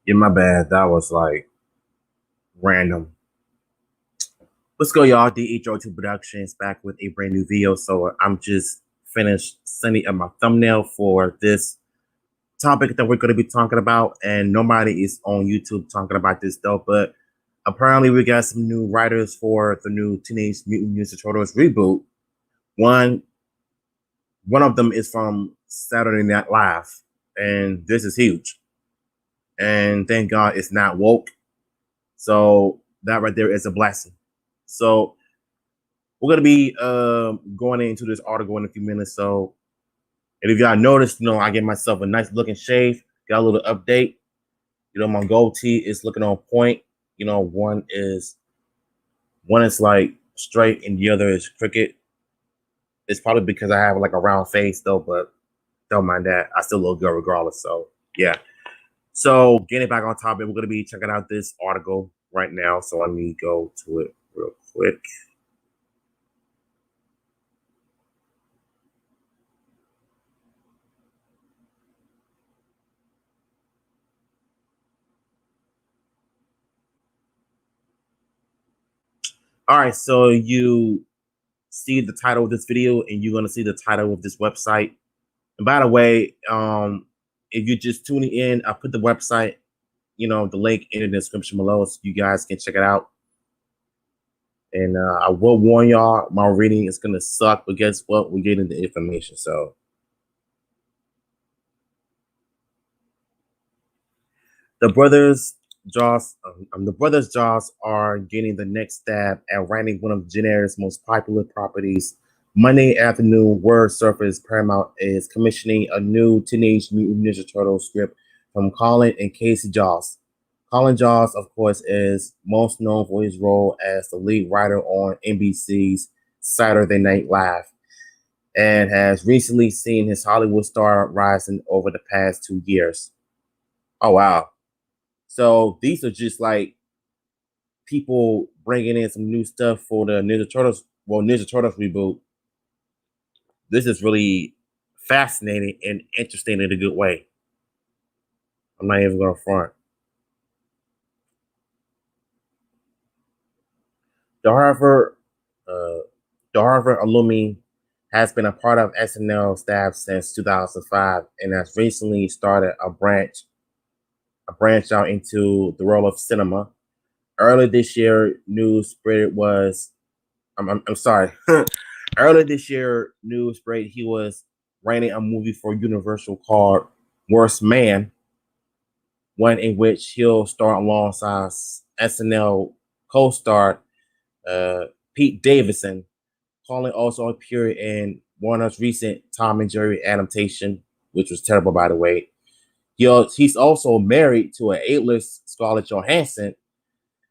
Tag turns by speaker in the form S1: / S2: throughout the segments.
S1: Yeah, my bad. That was like random. Let's go, y'all. DHO2 Productions back with a brand new video. So I'm just finished sending up my thumbnail for this topic that we're going to be talking about. And nobody is on YouTube talking about this though. But apparently, we got some new writers for the new Teenage Mutant Ninja Turtles reboot. One, one of them is from Saturday Night Live, and this is huge. And thank God it's not woke. So that right there is a blessing. So we're gonna be going into this article in a few minutes. So, and if y'all noticed, I get myself a nice looking shave. Got a little update. My goatee is looking on point. One is like straight and the other is crooked. It's probably because I have like a round face though, but don't mind that. I still look good regardless. So yeah. So getting back on topic, we're gonna be checking out this article right now. So let me go to it real quick. All right, so you see the title of this video and you're going to see the title of this website. And by the way, if you're just tuning in, I put the website, the link in the description below so you guys can check it out. And I will warn y'all, my reading is going to suck, but guess what? We're getting the information. So the brothers Jaws are getting the next stab at writing one of Gen Air's most popular properties. Monday afternoon, word surfaced Paramount is commissioning a new Teenage Mutant Ninja Turtles script from Colin and Casey Jost. Colin Jost, of course, is most known for his role as the lead writer on NBC's Saturday Night Live and has recently seen his Hollywood star rising over the past 2 years. Oh, wow. So these are just like people bringing in some new stuff for the Ninja Turtles reboot. This is really fascinating and interesting in a good way. I'm not even going to front. The Harvard, uh, the Harvard alumni has been a part of SNL staff since 2005 and has recently started a branch out into the role of cinema. Earlier this year, news spread was, I'm sorry. Earlier this year, news spread he was writing a movie for Universal called Worst Man, one in which he'll star alongside SNL co-star Pete Davidson. Colin also appeared in Warner's recent Tom and Jerry adaptation, which was terrible, by the way. He's also married to an A-list Scarlett Johansson,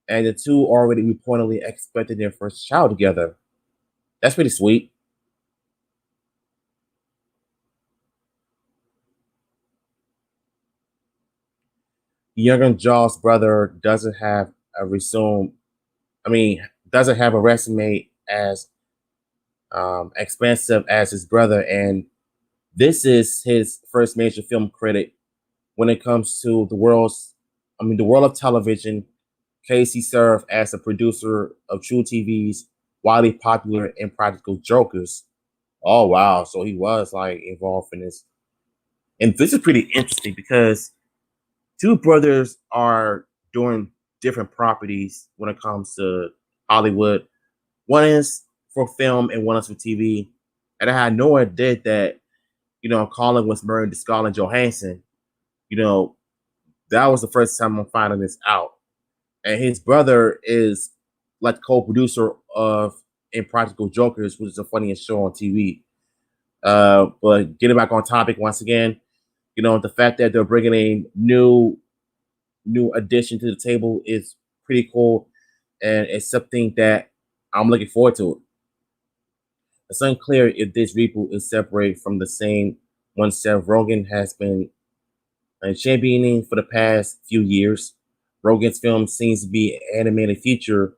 S1: and the two already reportedly expected their first child together. That's pretty sweet. Younger Jaw's brother doesn't have a resume as expensive as his brother, and this is his first major film credit when it comes to the world of television. Casey served as a producer of True TV's widely popular Impractical Jokers. Oh wow, so he was like involved in this, and this is pretty interesting because two brothers are doing different properties when it comes to Hollywood. One is for film and one is for TV. And I had no idea that, Colin was married to Scarlett Johansson. You know, that was the first time I'm finding this out. And his brother is like co-producer of Impractical Jokers, which is the funniest show on TV. But getting back on topic once again, the fact that they're bringing a new addition to the table is pretty cool, and it's something that I'm looking forward to. It's unclear if this reboot is separate from the same one Seth Rogen has been championing for the past few years. Rogen's film seems to be an animated feature,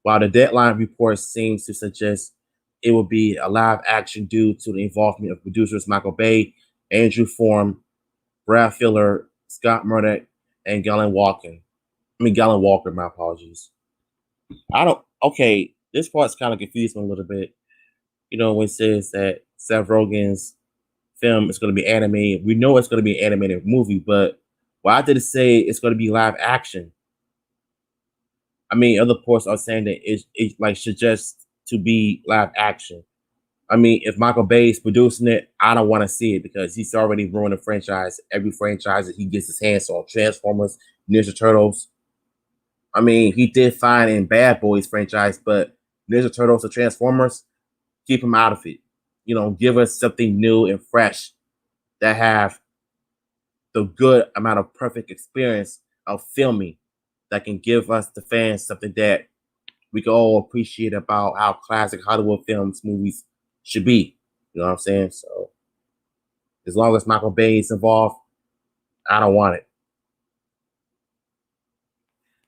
S1: while the Deadline report seems to suggest it will be a live action due to the involvement of producers Michael Bay, Andrew Form, Brad Filler, Scott Murdoch, and Galen Walker. Galen Walker. My apologies. I don't. Okay, this part's kind of confused me a little bit. When it says that Seth Rogen's film is going to be animated, we know it's going to be an animated movie, but why did it say it's going to be live action? Other reports are saying that it like suggests to be live action. If Michael Bay is producing it, I don't want to see it because he's already ruined the franchise. Every franchise that he gets his hands on, Transformers, Ninja Turtles. He did fine in Bad Boys franchise, but Ninja Turtles or Transformers, keep him out of it. Give us something new and fresh that have the good amount of perfect experience of filming that can give us the fans something that we can all appreciate about how classic Hollywood films, movies should be. You know what I'm saying? So as long as Michael Bay is involved, I don't want it.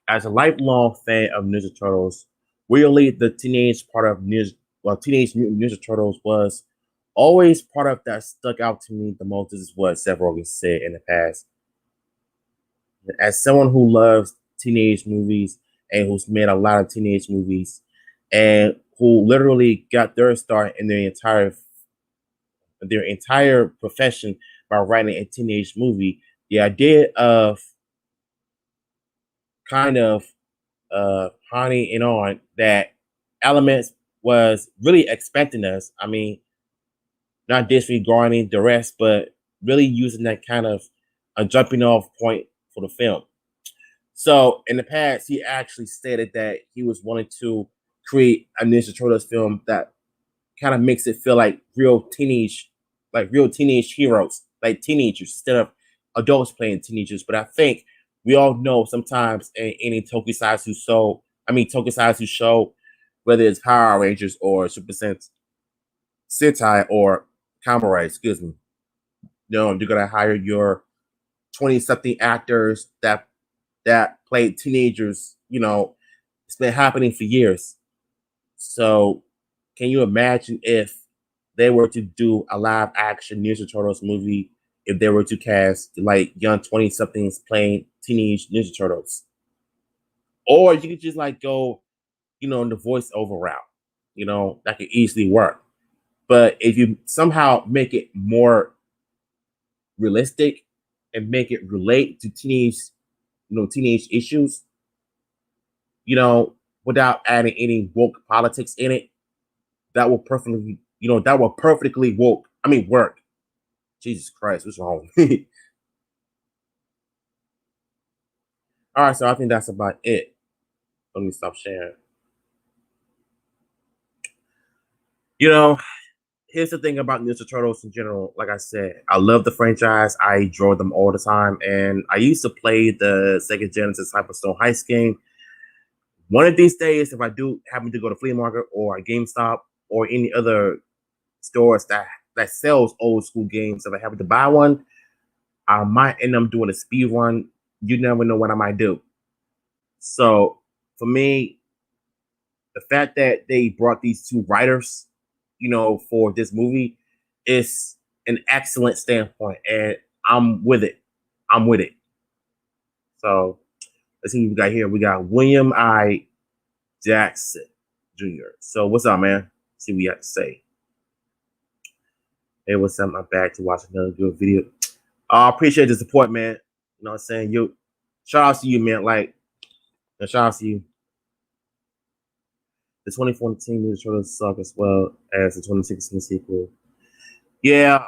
S1: As a lifelong fan of Ninja Turtles, really the teenage part of Teenage Mutant Ninja Turtles was always part of that stuck out to me the most. This is what Seth Rogen said in the past. As someone who loves teenage movies and who's made a lot of teenage movies and who literally got their start in their entire profession by writing a teenage movie, the idea of kind of honey and on that elements was really expecting us. Not disregarding the rest, but really using that kind of a jumping off point for the film. So in the past, he actually stated that he was wanting to create a Ninja Turtles film that kind of makes it feel like real teenage heroes, like teenagers instead of adults playing teenagers. But I think we all know sometimes in any Tokusatsu show, whether it's Power Rangers or Sentai or Kamen, excuse me, you're gonna hire your 20-something actors that played teenagers. It's been happening for years. So can you imagine if they were to do a live action Ninja Turtles movie, if they were to cast like young 20 somethings playing teenage Ninja Turtles? Or you could just like go, in the voiceover route, that could easily work. But if you somehow make it more realistic and make it relate to teenage issues, you know, without adding any woke politics in it, that will perfectly work. Jesus Christ, what's wrong? All right, so I think that's about it. Let me stop sharing. You know, Here's the thing about Ninja Turtles in general. Like I said, I love the franchise. I enjoy them all the time, and I used to play the Sega Genesis Hyperstone Heist game. One of these days, if I do happen to go to flea market or a GameStop or any other stores that sells old school games, if I happen to buy one, I might end up doing a speed run. You never know what I might do. So for me, the fact that they brought these two writers, for this movie is an excellent standpoint, and I'm with it. I'm with it. So let's see what we got here. We got William I. Jackson Jr. So what's up, man? Let's see what you have to say. Hey, what's up? I'm back to watch another good video. I appreciate the support, man. You know what I'm saying? Shout out to you, man. Shout out to you. The 2014 Ninja Turtles suck as well as the 2016 sequel. Yeah,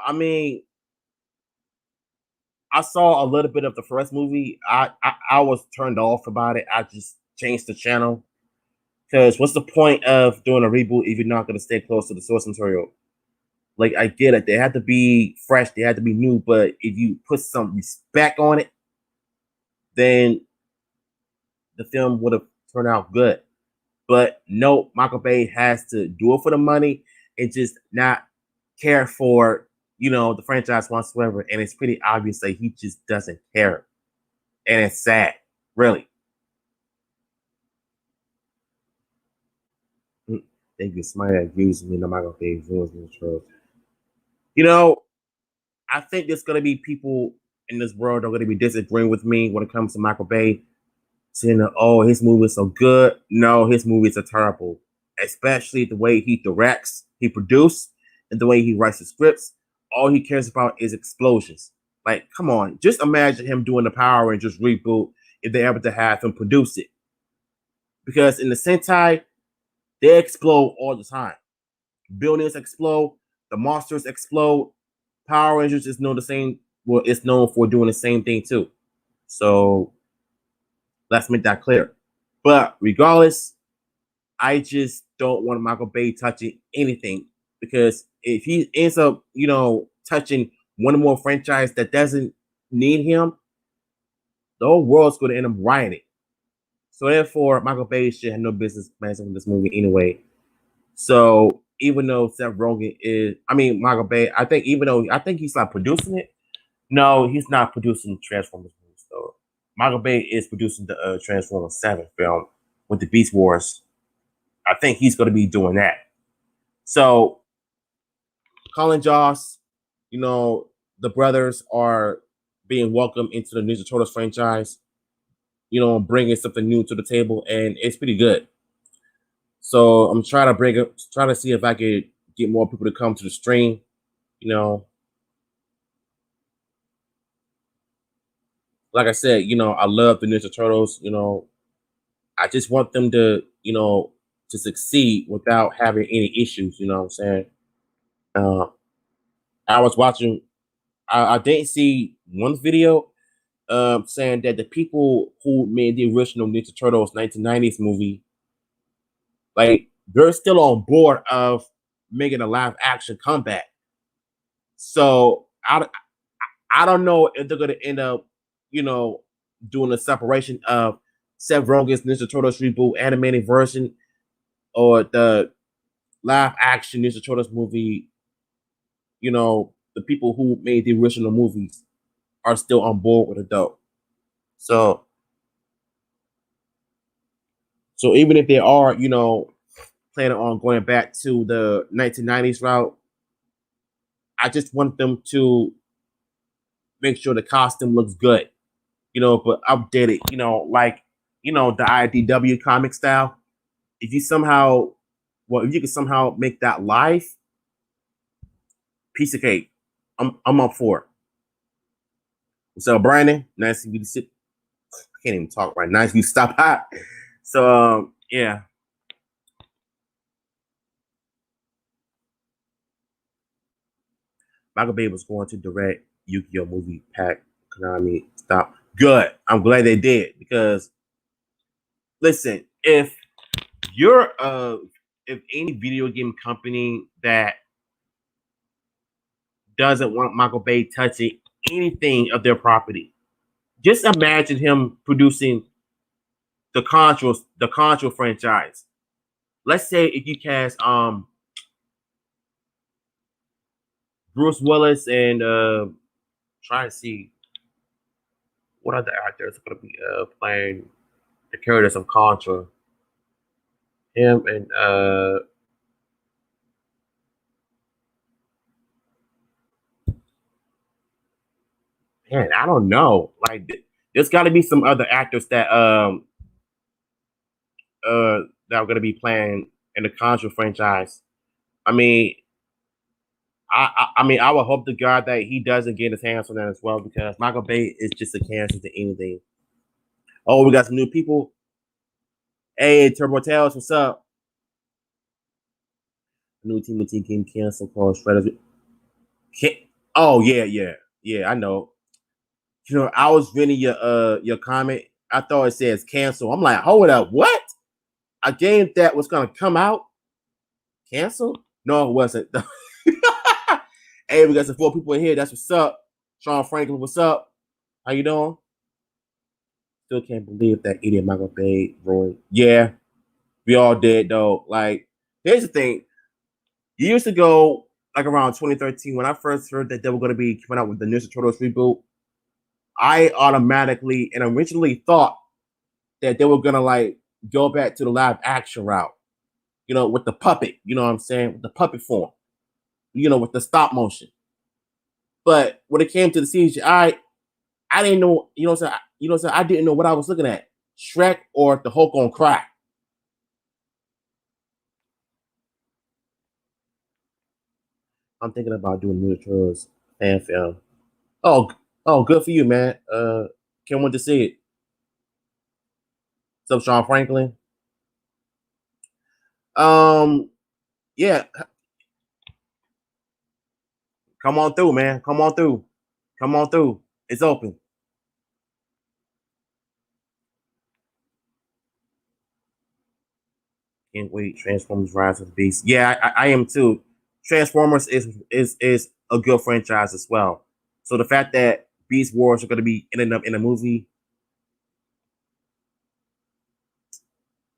S1: I saw a little bit of the first movie. I was turned off about it. I just changed the channel because what's the point of doing a reboot if you're not going to stay close to the source material? Like I get it, they had to be fresh, they had to be new, but if you put some respect on it, then the film would have turned out good. But no, Michael Bay has to do it for the money and just not care for the franchise whatsoever. And it's pretty obvious that he just doesn't care, and it's sad, really. Thank you, somebody that agrees with me. No, Michael Bay ruins the trust. You know, I think there's gonna be people. in this world are going to be disagreeing with me when it comes to Michael Bay, saying that, oh, his movies are good. No, his movies are terrible, especially the way he directs, he produces, and the way he writes the scripts. All he cares about is explosions. Like, come on, just imagine him doing the Power Rangers reboot if they ever to have him produce it. Because in the Sentai, they explode all the time. Buildings explode, the monsters explode. Power Rangers is known the same. Well, it's known for doing the same thing too. So let's make that clear. But regardless, I just don't want Michael Bay touching anything because if he ends up, touching one more franchise that doesn't need him, the whole world's going to end up rioting. So therefore, Michael Bay should have no business messing with this movie anyway. So even though Seth Rogen is, Michael Bay, I think he's like producing it. No, he's not producing Transformers movies. So Michael Bay is producing the Transformers 7 film with the Beast Wars. I think he's going to be doing that. So Colin Jost, the brothers are being welcomed into the Ninja Turtles franchise. Bringing something new to the table, and it's pretty good. So I'm trying to see if I could get more people to come to the stream. Like I said, I love the Ninja Turtles. I just want them to, to succeed without having any issues. You know what I'm saying? Uh, I was watching. I didn't see one video saying that the people who made the original Ninja Turtles 1990s movie, like, they're still on board of making a live action comeback. So I don't know if they're gonna end up, doing a separation of Seth Rogen's Ninja Turtles reboot animated version or the live action Ninja Turtles movie. The people who made the original movies are still on board with it though. So even if they are, planning on going back to the 1990s route, I just want them to make sure the costume looks good, but updated, like, the IDW comic style. If you somehow, if you can somehow make that live, piece of cake. I'm up for it. So, Brandon, nice of you to sit. I can't even talk right. Nice of you to stop by. So, yeah. Michael Bay was going to direct Yu-Gi-Oh movie. Pack Konami stop. Good. I'm glad they did because, listen, if you're if any video game company that doesn't want Michael Bay touching anything of their property, just imagine him producing the Contra franchise. Let's say if you cast Bruce Willis and try to see what other actors are going to be playing the characters of Contra. Him and man, I don't know. Like, there's got to be some other actors that that are going to be playing in the Contra franchise. I mean, I would hope to God that he doesn't get his hands on that as well because Michael Bay is just a cancer to anything. Oh, we got some new people. Hey, Turbo Tales, what's up? New Timothy game cancel called Shredders. Oh yeah. I know. I was reading your comment. I thought it says cancel. I'm like, hold up, what? A game that was gonna come out, cancel? No, it wasn't. Hey, we got some 4 people in here. That's what's up. Sean Franklin, what's up? How you doing? Still can't believe that idiot Michael Bay ruined. Yeah, we all did though. Like, here's the thing. Years ago, like around 2013, when I first heard that they were going to be coming out with the Ninja Turtles reboot, I automatically and originally thought that they were going to like go back to the live action route, with the puppet, you know what I'm saying, with the puppet form, with the stop motion. But when it came to the CGI, I didn't know, you know what I'm saying? You know what I'm saying? I didn't know what I was looking at. Shrek or the Hulk on crack. I'm thinking about doing Ninja Turtles fan film. Oh, oh, good for you, man. Can't wait to see it. What's up, Sean Franklin? Um, yeah, come on through, man. Come on through. Come on through. It's open. Can't wait. Transformers: Rise of the Beast. Yeah, I am too. Transformers is a good franchise as well. So the fact that Beast Wars are going to be ending up in a movie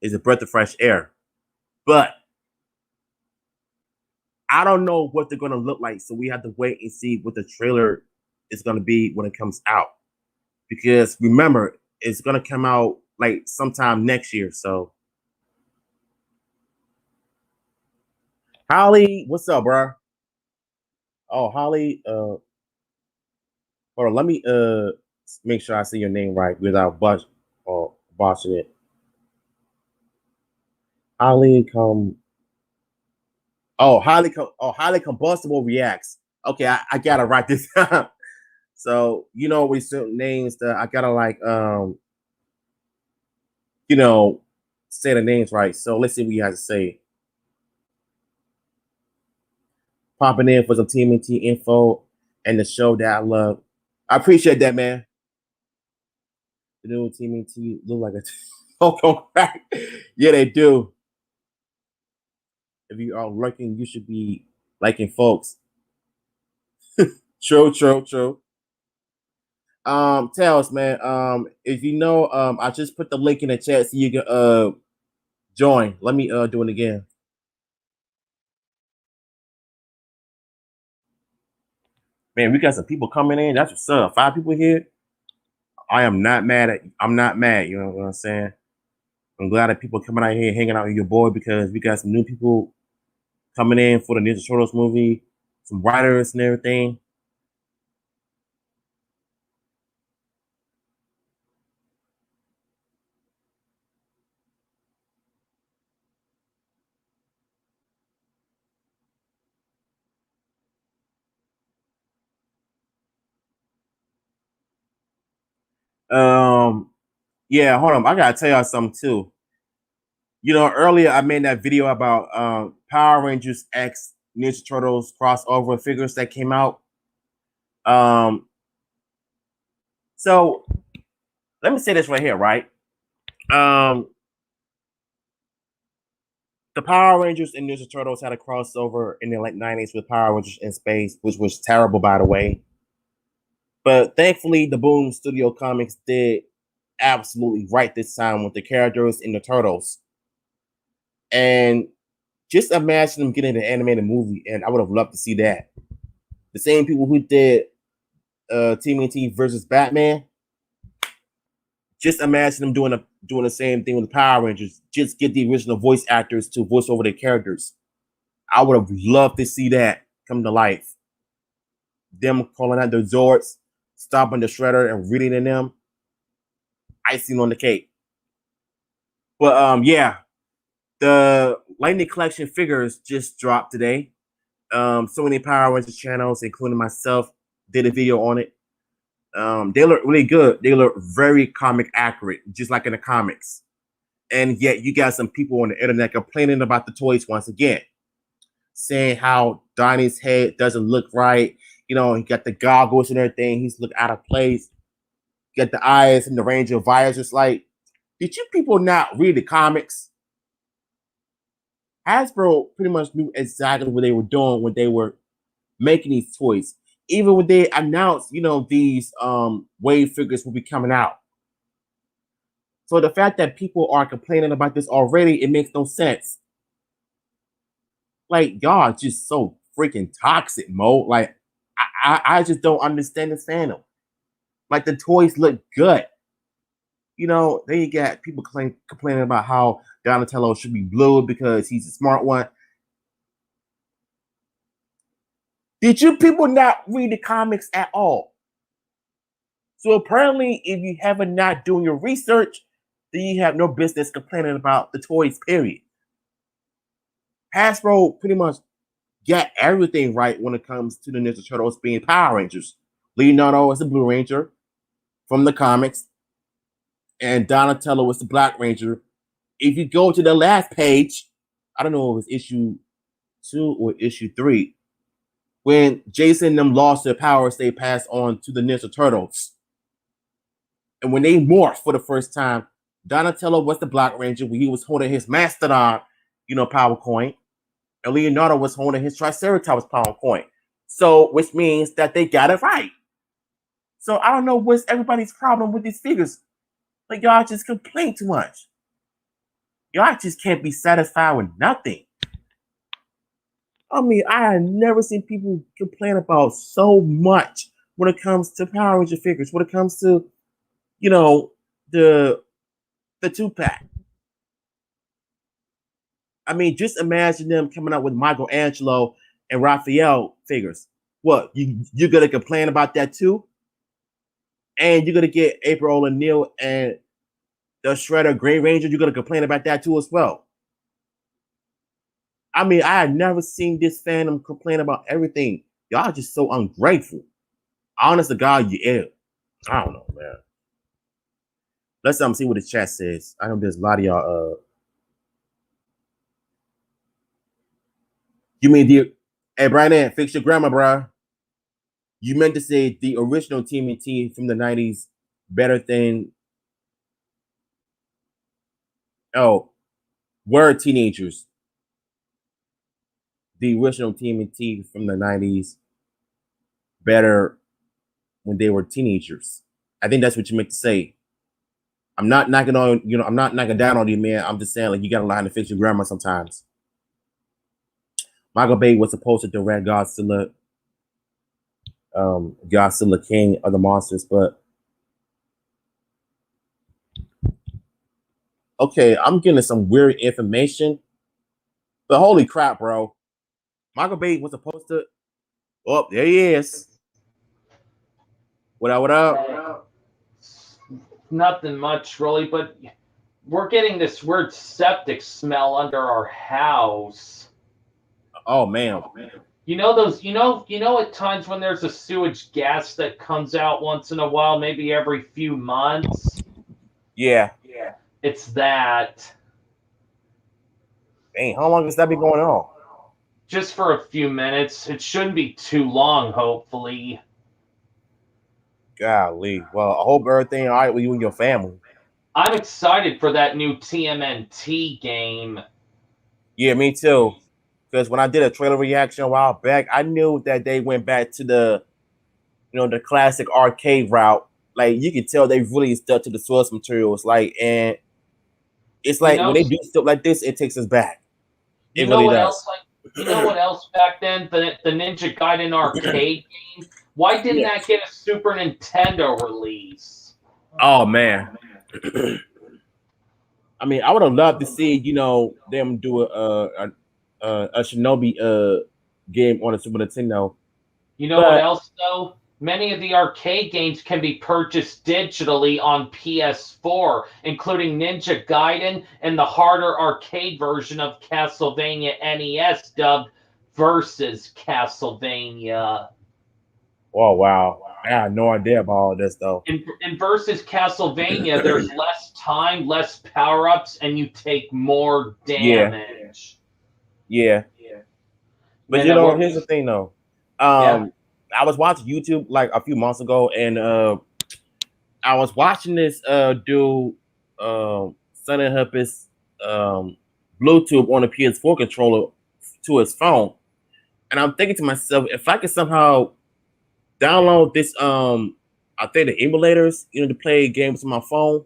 S1: is a breath of fresh air. But I don't know what they're going to look like. So we have to wait and see what the trailer is going to be when it comes out. Because remember, it's going to come out like sometime next year. So, Holly, what's up, bro? Oh, Holly, hold on, let me make sure I say your name right without botching it. Holly come. Highly combustible reacts. Okay, I gotta write this down. So with certain names that I gotta like you know say the names right. So let's see what you have to say. Popping in for some TMNT info and the show that I love. I appreciate that, man. The new TMNT look like a oh crack. Yeah, they do. If you are looking, you should be liking folks. True, true, true. Tails, man. If you know, I just put the link in the chat so you can join. Let me do it again. Man, we got some people coming in. That's what's up. 5 people here. I'm not mad, you know what I'm saying? I'm glad that people coming out here hanging out with your boy because we got some new people coming in for the Ninja Turtles movie, some writers and everything. Um, yeah, hold on. I gotta tell y'all something too. Earlier I made that video about Power Rangers X Ninja Turtles crossover figures that came out. Um, so let me say this right here, right? Um, the Power Rangers and Ninja Turtles had a crossover in the late '90s with Power Rangers in Space, which was terrible, by the way. But thankfully, the Boom Studio Comics did absolutely right this time with the characters in the Turtles. And just imagine them getting an animated movie, and I would have loved to see that. The same people who did TMNT versus Batman. Just imagine them doing the same thing with the Power Rangers. Just get the original voice actors to voice over their characters. I would have loved to see that come to life. Them calling out the Zords, stopping the Shredder, and reading in them. Icing on the cake. But yeah, the Lightning Collection figures just dropped today. So many Power Rangers channels, including myself, did a video on it. They look really good. They look very comic accurate, just like in the comics. And yet, you got some people on the internet complaining about the toys once again, saying how Donnie's head doesn't look right. He got the goggles and everything. He's look out of place. Got the eyes and the range of visors. It's like, did you people not read the comics? Hasbro pretty much knew exactly what they were doing when they were making these toys. Even when they announced, these wave figures will be coming out. So the fact that people are complaining about this already, it makes no sense. Like, y'all are just so freaking toxic, Mo. Like, I just don't understand this fandom. Like, the toys look good. Then you got people complaining about how Donatello should be blue because he's a smart one. Did you people not read the comics at all? So apparently, if you haven't not doing your research, then you have no business complaining about the toys. Period. Hasbro pretty much got everything right when it comes to the Ninja Turtles being Power Rangers. Leonardo is the Blue Ranger from the comics, and Donatello was the Black Ranger. If you go to the last page, I don't know if it's issue 2 or issue 3, when Jason and them lost their powers, they passed on to the Ninja Turtles. And when they morphed for the first time, Donatello was the Black Ranger when he was holding his Mastodon, power coin, and Leonardo was holding his Triceratops power coin. So, which means that they got it right. So I don't know what's everybody's problem with these figures. Like y'all just complain too much. Y'all just can't be satisfied with nothing. I mean, I have never seen people complain about so much when it comes to Power Ranger figures. When it comes to, the 2-pack. I mean, just imagine them coming out with Michelangelo and Raphael figures. What, you're gonna complain about that too? And you're gonna get April O'Neil and the Shredder Grey Ranger, you're gonna complain about that too as well. I mean, I had never seen this fandom complain about everything. Y'all just so ungrateful. Honest to God, you is. I don't know, man. Let's see what the chat says. I know there's a lot of y'all. You mean the? Hey, Brian, fix your grammar, bro. You meant to say the original TMNT from the '90s better than? Oh, were teenagers. The original TMNT from the '90s better when they were teenagers. I think that's what you meant to say. I'm not knocking on, I'm not knocking down on you, man. I'm just saying, like, you gotta learn to fix your grammar sometimes. Michael Bay was supposed to direct Godzilla, Godzilla King of the Monsters, but okay, I'm getting some weird information. But holy crap, bro. Michael Bay was supposed to. Oh, there he is. What up, what up?
S2: Nothing much really, but we're getting this weird septic smell under our house.
S1: Oh man.
S2: You know those at times when there's a sewage gas that comes out once in a while, maybe every few months?
S1: Yeah.
S2: It's that.
S1: Dang, how long has that been going on?
S2: Just for a few minutes. It shouldn't be too long, hopefully.
S1: Golly. Well, I hope everything all right with you and your family.
S2: I'm excited for that new TMNT game.
S1: Yeah, me too. Because when I did a trailer reaction a while back, I knew that they went back to the, the classic arcade route. Like you could tell they really stuck to the source materials. Like, and it's
S2: You
S1: like when
S2: know,
S1: they do stuff like this, it takes us back.
S2: you
S1: It
S2: know
S1: really
S2: what else?
S1: does.
S2: You know what else back then? The Ninja Gaiden arcade game. Why didn't
S1: Yeah.
S2: that get a Super Nintendo release?
S1: Oh man. I mean, I would have loved to see them do a Shinobi game on a Super Nintendo,
S2: You know what
S1: but
S2: else though? Many of the arcade games can be purchased digitally on PS4, including Ninja Gaiden and the harder arcade version of Castlevania NES dubbed Versus Castlevania.
S1: oh wow, I had no idea about all this though.
S2: In Versus Castlevania, there's less time, less power ups, and you take more
S1: Yeah,
S2: damage.
S1: yeah. But
S2: Man, that works.
S1: here's the thing though.
S2: Yeah.
S1: I was watching YouTube like a few months ago, and I was watching this dude, setting up his Bluetooth on a PS4 controller to his phone, and I'm thinking to myself, if I could somehow download this, I think the emulators, to play games on my phone,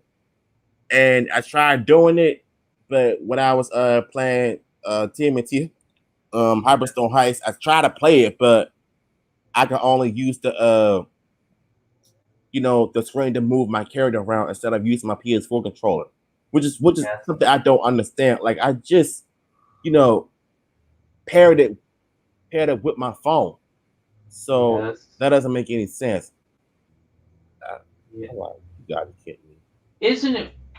S1: and I tried doing it, but when I was playing TMNT Hyperstone Heist, I tried to play it, but I can only use the screen to move my character around instead of using my PS4 controller, which is
S2: Yeah.
S1: something I don't understand. Like I just, you know, paired it paired it with my phone, so
S2: Yes.
S1: that doesn't make any sense.
S2: Yeah.
S1: I'm like, you gotta be kidding me.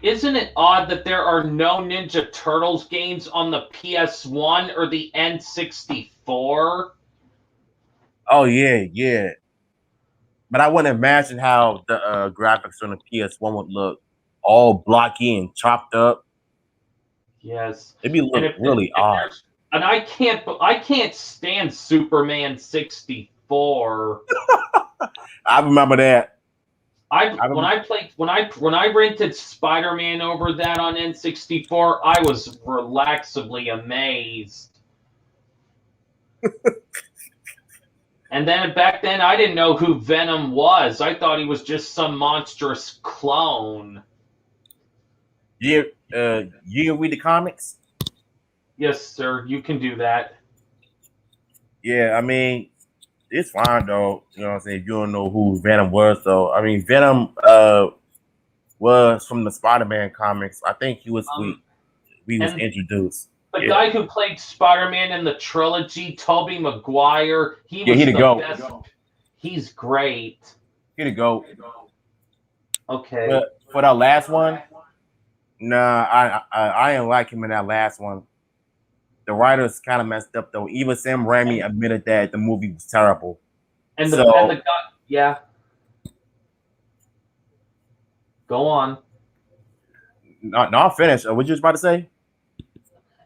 S2: Isn't it odd that there are no Ninja Turtles games on the PS1 or the N64?
S1: Oh yeah, yeah. But I wouldn't imagine how the graphics on the PS1 would look, all blocky and chopped up.
S2: Yes.
S1: It'd be
S2: And
S1: look really
S2: if
S1: odd.
S2: there's and I can't stand Superman 64.
S1: I remember that.
S2: I
S1: I
S2: when
S1: remember,
S2: I played when I rented Spider-Man over that on N64, I was relaxably amazed. And then back then I didn't know who Venom was. I thought he was just some monstrous clone.
S1: you read the comics?
S2: Yes, sir, you can do that.
S1: Yeah, I mean, it's fine though. You know what I'm saying? If you don't know who Venom was though. I mean Venom was from the Spider-Man comics. I think
S2: Um
S1: we was
S2: and
S1: introduced.
S2: the
S1: Yeah.
S2: guy who played Spider-Man in the trilogy, Tobey Maguire, he
S1: Yeah, he
S2: was
S1: the
S2: the
S1: goat.
S2: best. He's great.
S1: He the goat.
S2: Okay.
S1: But for that last one, nah, I didn't like him in that last one. The writers kind of messed up though. Even Sam Raimi
S2: And
S1: admitted that the movie was terrible.
S2: the
S1: So
S2: guy, yeah, go on.
S1: no, I'm finished. What you was about to say?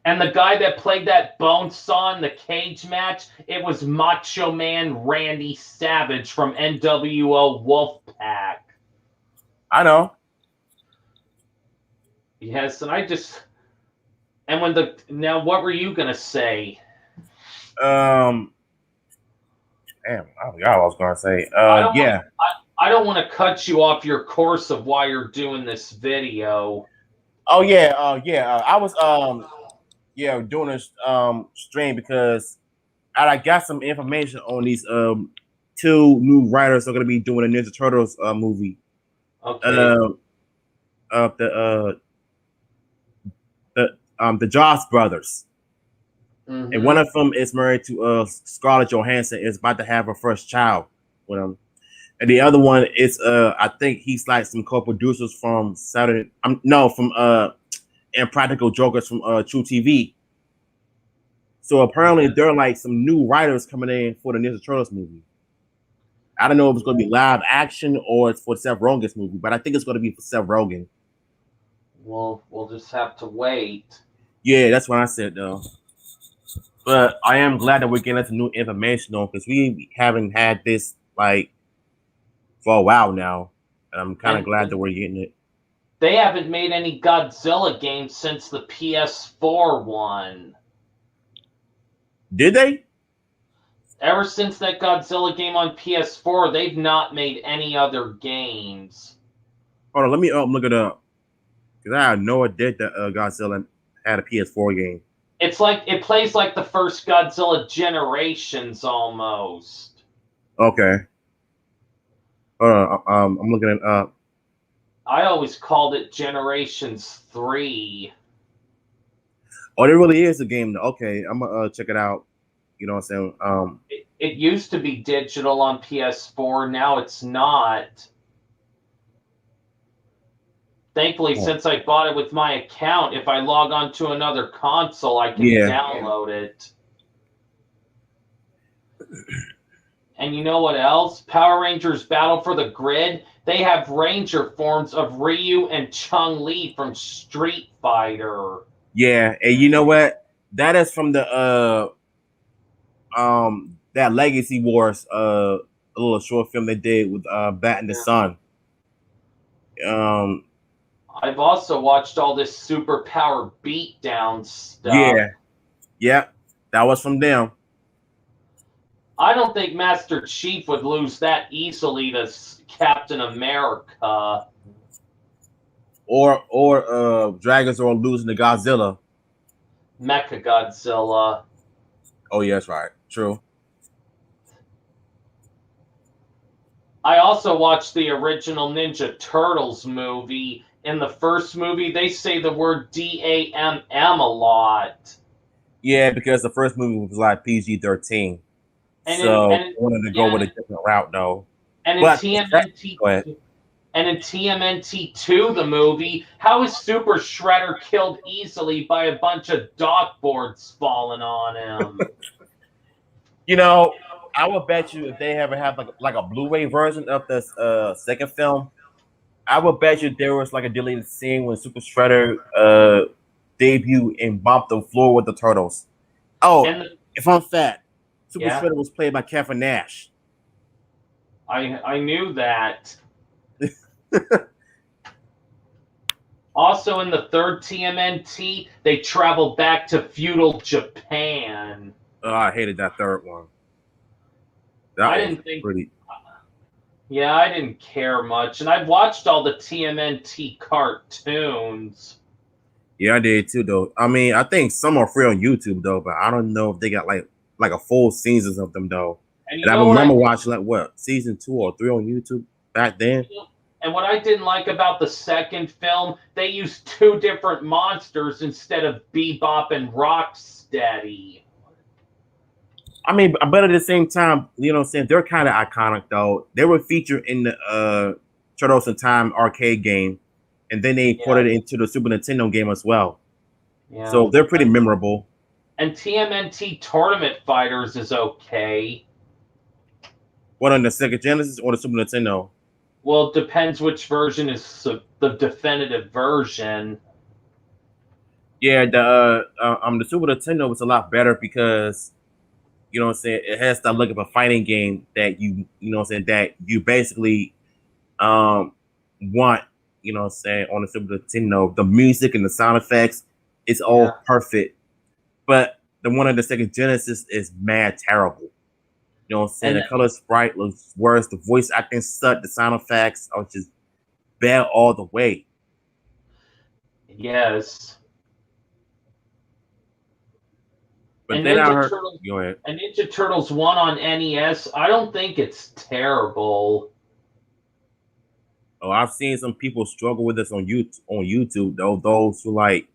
S2: And the guy that played that Bonesaw in the cage match, it was Macho Man Randy Savage from NWO Wolfpack.
S1: I know.
S2: Yes, and when the now what were you gonna say?
S1: Um, damn, I forgot what I was gonna say.
S2: I don't want
S1: Yeah.
S2: I don't want to cut you off your course of why you're doing this video.
S1: Oh yeah. Yeah. I was yeah doing this stream because I got some information on these two new writers that are gonna be doing a Ninja Turtles movie.
S2: Okay.
S1: Uh, uh the the Joss brothers, and one
S2: Mm-hmm.
S1: of them is married to Scarlett Johansson. Is about to have her first child with him, and the other one is I think he's like some co-producers from Saturday. No, from Impractical Jokers from True TV. So apparently
S2: Yes.
S1: there are like some new writers coming in for the Ninja Turtles movie. I don't know if it's going to be live action or it's for Seth Rogen's movie, but I think it's going to be for Seth Rogen.
S2: We'll just have to wait.
S1: Yeah, that's what I said though. But I am glad that we're getting into new information though, because we haven't had this like for a while now. And I'm kind of
S2: And
S1: glad that we're getting it.
S2: they haven't made any Godzilla games since the PS4 one.
S1: Did they?
S2: Ever since that Godzilla game on PS4, they've not made any other games.
S1: Hold on, let me look it up because I had no idea that Godzilla had a PS4 game.
S2: It's like it plays like the first Godzilla Generations almost.
S1: Okay, I'm looking it up.
S2: I always called it Generations 3.
S1: Oh, there really is a game. Okay, I'm gonna check it out. You know what I'm saying?
S2: It used to be digital on PS4, now it's not. Thankfully,
S1: Oh,
S2: since I bought it with my account, if I log on to another console, I can
S1: yeah,
S2: download it. And you know what else? Power Rangers Battle for the Grid, they have Ranger forms of Ryu and Chun-Li from Street Fighter.
S1: yeah. And you know what? That is from the that Legacy Wars a little short film they did with Bat in the Sun. Um,
S2: I've also watched all this superpower beatdown stuff.
S1: yeah, yeah. That was from them.
S2: I don't think Master Chief would lose that easily to Captain America.
S1: Or Dragons are losing to Godzilla.
S2: Mechagodzilla.
S1: Oh yeah, that's right. True.
S2: I also watched the original Ninja Turtles movie. In the first movie, they say the word DAMM a lot.
S1: Yeah, because the first movie was like PG-13,
S2: And in
S1: so
S2: and
S1: I wanted to go
S2: yeah,
S1: with a different route though.
S2: and in
S1: But the second,
S2: TMNT
S1: go ahead.
S2: And in TMNT2, the movie, how is Super Shredder killed easily by a bunch of dock boards falling on him?
S1: You know, I would bet you if they ever have like a Blu-ray version of this second film, I would bet you there was like a deleted scene when Super Shredder debuted and bumped the floor with the turtles. Oh,
S2: And
S1: if I'm fat, Super
S2: yeah,
S1: Shredder was played by Kevin Nash.
S2: I knew that. Also, in the third TMNT, they travel back to feudal Japan.
S1: Oh, I hated that third one. That
S2: I
S1: was
S2: didn't think,
S1: pretty.
S2: yeah, I didn't care much. And I've watched all the TMNT cartoons.
S1: Yeah, I did too, though. I mean, I think some are free on YouTube though, but I don't know if they got like a full seasons of them though.
S2: And
S1: And
S2: you
S1: I
S2: know what I
S1: remember watching like what season 2 or 3 on YouTube back then.
S2: and what I didn't like about the second film, they used two different monsters instead of Bebop and Rocksteady.
S1: I mean, but at the same time, you know what I'm saying? They're kind of iconic though. They were featured in the Turtles in Time arcade game, and then they
S2: Yeah,
S1: ported it into the Super Nintendo game as well.
S2: yeah.
S1: So they're pretty memorable.
S2: And TMNT Tournament Fighters is okay.
S1: What on the Sega Genesis or the Super Nintendo?
S2: Well, it depends which version is the definitive version.
S1: Yeah, the Super Nintendo was a lot better because you know what I'm saying, it has that look of a fighting game that you know what I'm saying, that you basically um want, you know what I'm saying, on the Super Nintendo. The music and the sound effects, it's
S2: Yeah.
S1: all perfect. But the one of the Sega Genesis is mad terrible. You know what I'm saying?
S2: And
S1: The color sprite looks worse, the voice acting sucked, the sound effects are just bad all the way.
S2: yes.
S1: But
S2: And
S1: then I heard, go ahead.
S2: Ninja Turtles 1 on NES, I don't think it's terrible.
S1: Oh, I've seen some people struggle with this on YouTube, though. Those who like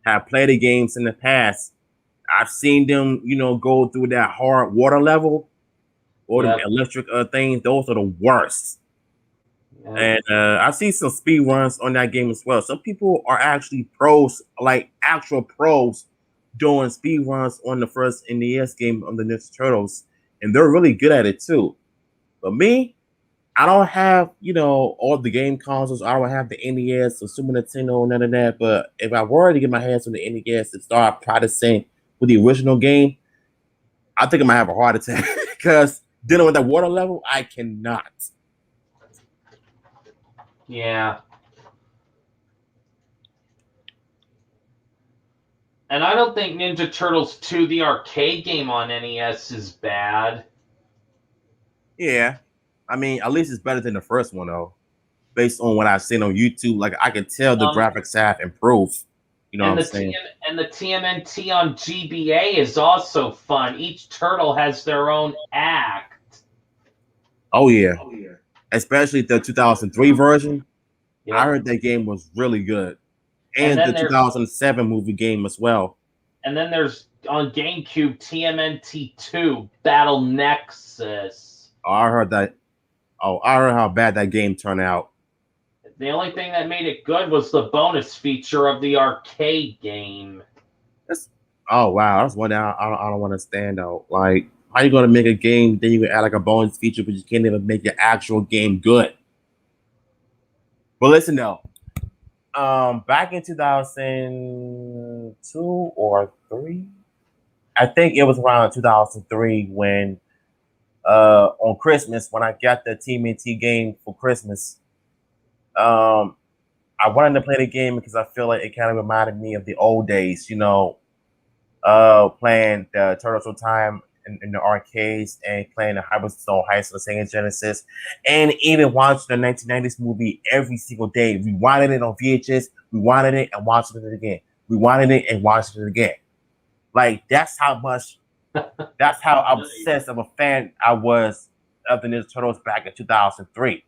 S1: have played the games in the past, I've seen them, you know, go through that hard water level or them
S2: Yep.
S1: electric things. Those are the worst.
S2: Yep.
S1: And I've seen some speed runs on that game as well. Some people are actually pros, like actual pros, doing speed runs on the first NES game on the Ninja Turtles, and they're really good at it too. But me, I don't have, you know, all the game consoles. I don't have the NES or Super Nintendo, none of that. But if I were to get my hands on the NES and start practicing with the original game, I think I might have a heart attack because dealing with that water level, I cannot.
S2: Yeah. And I don't think Ninja Turtles 2, the arcade game on NES, is bad.
S1: Yeah, I mean, at least it's better than the first one though. Based on what I've seen on YouTube, like I can tell the
S2: Um,
S1: graphics have improved. You know what
S2: and
S1: I'm
S2: the
S1: saying?
S2: TMNT on GBA is also fun. Each turtle has their own act.
S1: Oh yeah, especially the 2003 version. I
S2: Yep.
S1: heard that game was really good,
S2: And
S1: and the
S2: then there
S1: 2007 movie game as well.
S2: and then there's on GameCube TMNT2 Battle Nexus.
S1: Oh, I heard that. Oh, I heard how bad that game turned out.
S2: The only thing that made it good was the bonus feature of the arcade game.
S1: That's, oh wow, that's one that I don't understand though. Like, how you gonna make a game then you can add like a bonus feature, but you can't even make your actual game good? But listen though, back in 2002 or three, I think it was around 2003 when on Christmas when I got the TMNT game for Christmas. Um, I wanted to play the game because I feel like it kind of reminded me of the old days, you know, playing the Turtles of Time in the arcades and playing the Hyperstone Heist on the Sega Genesis, and even watching the 1990s movie every single day. We wanted it on VHS, we wanted it and watched it again. We wanted it and watched it again. Like that's how obsessed of a fan I was of the Ninja Turtles back in 2003.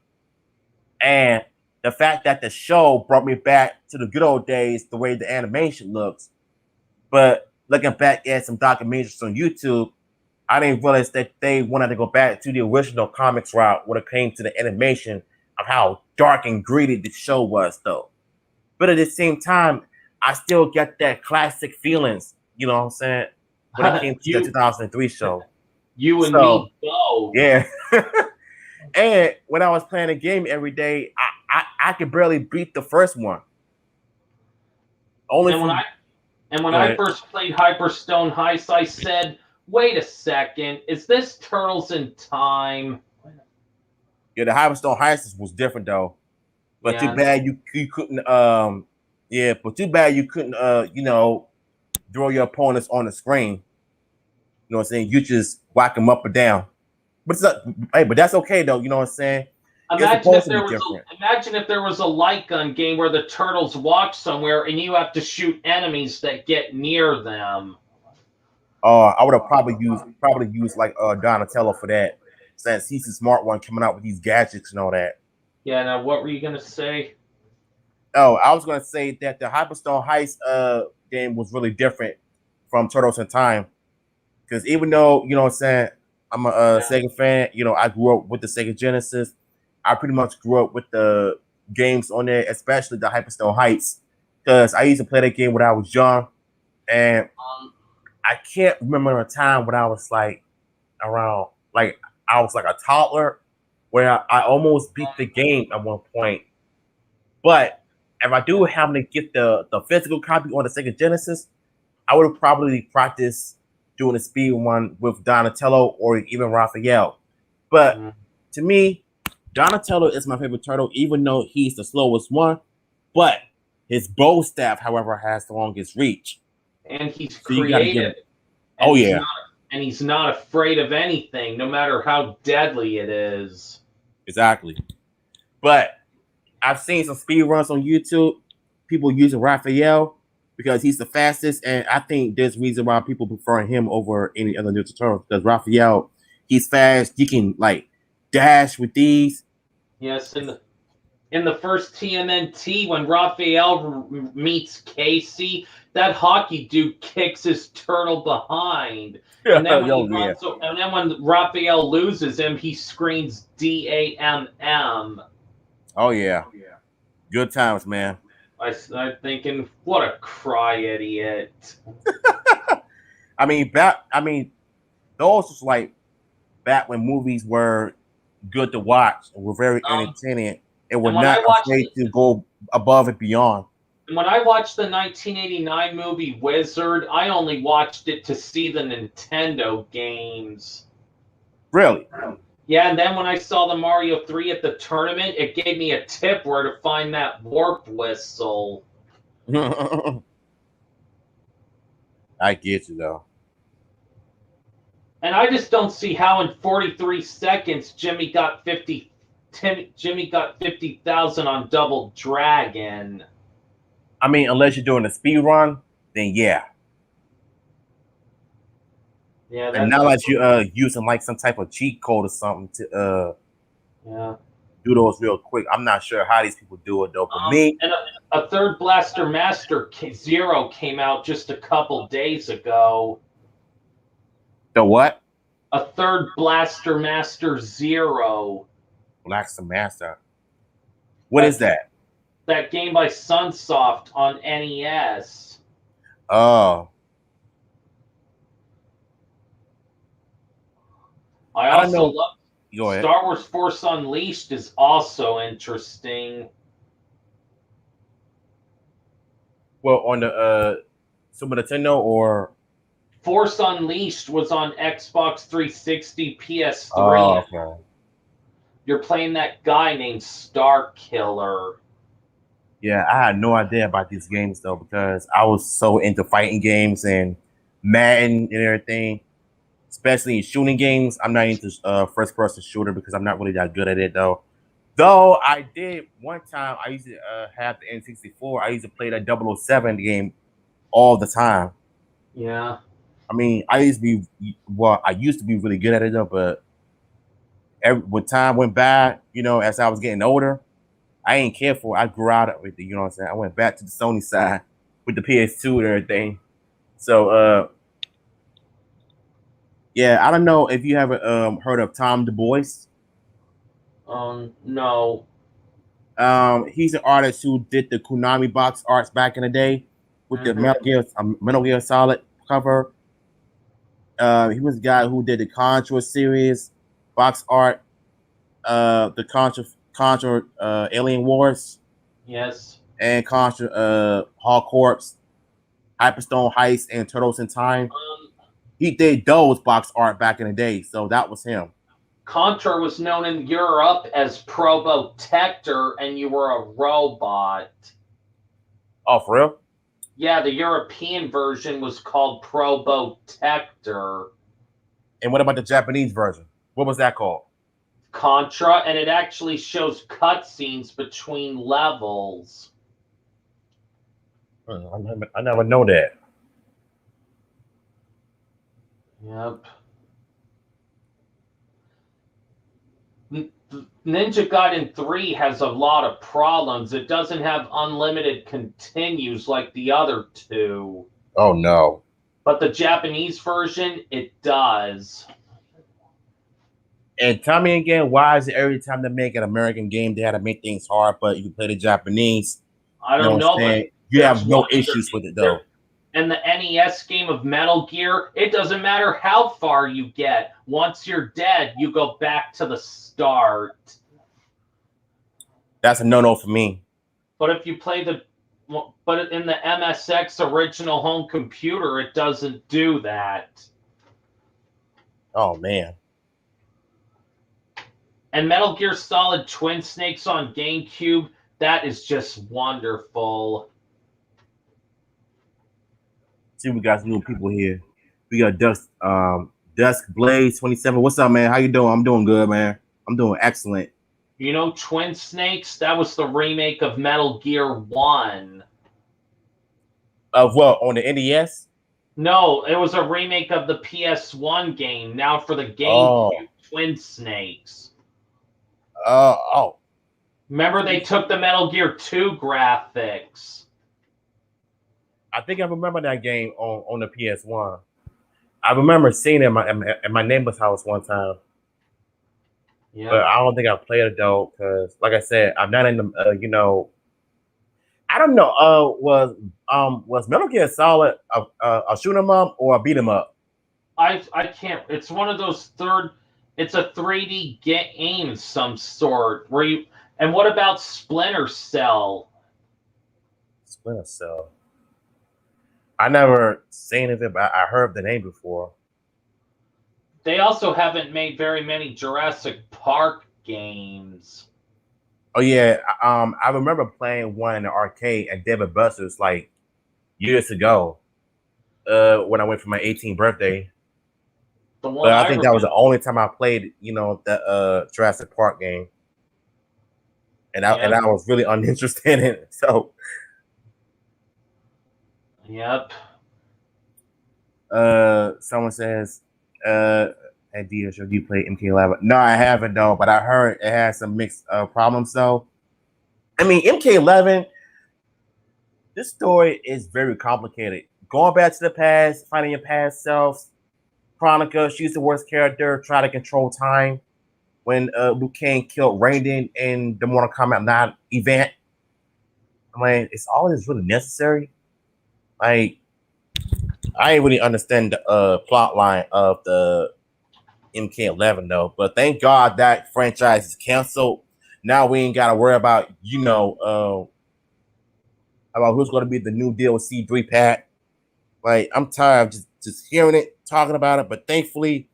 S1: And the fact that the show brought me back to the good old days, the way the animation looks. But looking back at some documentaries on YouTube, I didn't realize that they wanted to go back to the original comics route when it came to the animation of how dark and gritty the show was, though. But at the same time, I still get that classic feelings. You know what I'm saying? When it came to the
S2: you
S1: 2003 show.
S2: you and
S1: So
S2: me both.
S1: yeah. And when I was playing a game every day, I could barely beat the first one. Only
S2: And when
S1: from
S2: I and when
S1: go
S2: I
S1: ahead.
S2: first played Hyperstone Heist, I said, "Wait a second, is this Turtles in Time?"
S1: Yeah, the Hyperstone Heist was different though. But too
S2: Yeah,
S1: bad you couldn't yeah, but too bad you couldn't draw your opponents on the screen. You know what I'm saying? You just whack them up or down. But it's not, hey, but that's okay though, you know what I'm saying? It's
S2: imagine
S1: supposed
S2: if
S1: to be
S2: there was
S1: different.
S2: imagine if there was a light gun game where the turtles walk somewhere and you have to shoot enemies that get near them.
S1: I would have probably used like Donatello for that, since he's the smart one coming out with these gadgets and all that.
S2: Yeah. Now, what were you gonna say?
S1: Oh, I was gonna say that the Hyperstone Heist game was really different from Turtles in Time. Because even though, you know what I'm saying, I'm a
S2: Yeah.
S1: Sega fan, I grew up with the Sega Genesis. I pretty much grew up with the games on there, especially the Hyperstone Heights. Because I used to play that game when I was young. And
S2: Um,
S1: I can't remember a time when I was like around, like, I was like a toddler where I almost beat the game at one point. But if I do happen to get the physical copy on the Sega Genesis, I would have probably practiced doing a speed one with Donatello or even Raphael. But
S2: mm.
S1: to me, Donatello is my favorite turtle, even though he's the slowest one. But his bow staff, however, has the longest reach.
S2: And he's
S1: So you got to give
S2: creative,
S1: him.
S2: and
S1: Oh yeah,
S2: he's not afraid of anything, no matter how deadly it is.
S1: exactly. But I've seen some speed runs on YouTube. People using Raphael because he's the fastest, and I think there's a reason why people prefer him over any other Ninja Turtle because Raphael, he's fast. He can like dash with these.
S2: Yes, in the first TMNT when Raphael meets Casey, that hockey dude kicks his turtle behind. And then when
S1: Oh yeah.
S2: when Raphael loses him, he screams DAMM.
S1: Oh yeah. Good times, man.
S2: I'm thinking, what a cry idiot.
S1: I mean, those was like back when movies were good to watch and were very
S2: Um,
S1: entertaining and were
S2: and when
S1: not
S2: I watched
S1: afraid to go above and beyond.
S2: when I watched the 1989 movie Wizard, I only watched it to see the Nintendo games.
S1: Really.
S2: Yeah, and then when I saw the Mario 3 at the tournament, it gave me a tip where to find that warp whistle.
S1: I get you though.
S2: And I just don't see how in 43 seconds Jimmy got 50,000 on Double Dragon.
S1: I mean, unless you're doing a speed run, then yeah.
S2: Yeah,
S1: And
S2: that's
S1: not
S2: a
S1: like you using like some type of cheat code or something to
S2: yeah.
S1: do those real quick. I'm not sure how these people do it though. But me,
S2: And a third Blaster Master Zero came out just a couple days ago.
S1: the what?
S2: A third Blaster Master Zero.
S1: Black Master. What is
S2: That
S1: that?
S2: that game by Sunsoft on NES.
S1: Oh,
S2: I
S1: I don't
S2: also
S1: know.
S2: love
S1: Go ahead.
S2: Star Wars Force Unleashed is also interesting.
S1: Well, on the Super Nintendo or
S2: Force Unleashed was on Xbox 360, PS3,
S1: oh,
S2: and
S1: okay.
S2: you're playing that guy named Star Killer.
S1: Yeah, I had no idea about these games though because I was so into fighting games and Madden and everything, especially in shooting games. I'm not into first person shooter because I'm not really that good at it though. Though I did one time, I used to have the N64. I used to play that 007 game all the time.
S2: Yeah.
S1: I mean, I used to be really good at it though, but when time went by, as I was getting older, I ain't care for it. I grew out of it. You know what I'm saying? I went back to the Sony side with the PS2 and everything. So, yeah, I don't know if you haven't heard of Tom Du Bois.
S2: No.
S1: He's an artist who did the Konami box arts back in the day with the Metal Gear Solid cover. He was the guy who did the Contra series box art, the Contra Alien Wars,
S2: Yes.
S1: and Contra Hall Corps, Hyperstone Heist, and Turtles in Time. He did those box art back in the day, so that was him.
S2: Contra was known in Europe as Probotector, and you were a robot.
S1: Oh, for real?
S2: Yeah, the European version was called Probotector.
S1: And what about the Japanese version? What was that called?
S2: Contra, and it actually shows cutscenes between levels.
S1: I never know that.
S2: Yep. Ninja Gaiden 3 has a lot of problems. It doesn't have unlimited continues like the other two.
S1: Oh no.
S2: But the Japanese version, it does.
S1: And tell me again, why is it every time they make an American game, they had to make things hard, but you play the Japanese?
S2: I don't know, but
S1: you have no issues with it though.
S2: And the NES game of Metal Gear, it doesn't matter how far you get. Once you're dead, you go back to the start.
S1: That's a no-no for me.
S2: But if you play but in the MSX original home computer, it doesn't do that.
S1: Oh man.
S2: And Metal Gear Solid Twin Snakes on GameCube, that is just wonderful.
S1: See, we got some new people here. We got Dusk Blaze 27. What's up, man? How you doing? I'm doing good, man. I'm doing excellent.
S2: You know Twin Snakes? That was the remake of Metal Gear 1.
S1: Of what? On the NES?
S2: No, it was a remake of the PS1 game. Now for the GameCube, Twin Snakes.
S1: Oh.
S2: Remember they took the Metal Gear 2 graphics.
S1: I think I remember that game on the PS1. I remember seeing it at my neighbor's house one time. Yeah. But I don't think I played it though, because like I said, I'm not in the I don't know. Was Metal Gear Solid a shoot 'em up or a beat 'em up?
S2: I can't. It's one of those It's a 3D game of some sort where you. And what about Splinter Cell?
S1: Splinter Cell. I never seen it, but I heard the name before.
S2: They also haven't made very many Jurassic Park games.
S1: Oh yeah, I remember playing one in the arcade at David Buster's like years ago. When I went for my 18th birthday. But I think that was the only time I played, the Jurassic Park game. And I was really uninterested in it. So
S2: Yep.
S1: Someone says, at DL show, do you play MK11? No, I haven't though, but I heard it has some mixed problems though. I mean, MK11, this story is very complicated. Going back to the past, finding your past selves. Chronica, she's the worst character, try to control time. When Liu Kang killed Raiden in the Mortal Kombat 9 event. I mean, it's all this really necessary? Like, I ain't really understand the plot line of the MK11 though, but thank God that franchise is canceled. Now we ain't got to worry about about who's going to be the new DLC 3-pack. Like, I'm tired of just hearing it, talking about it, but thankfully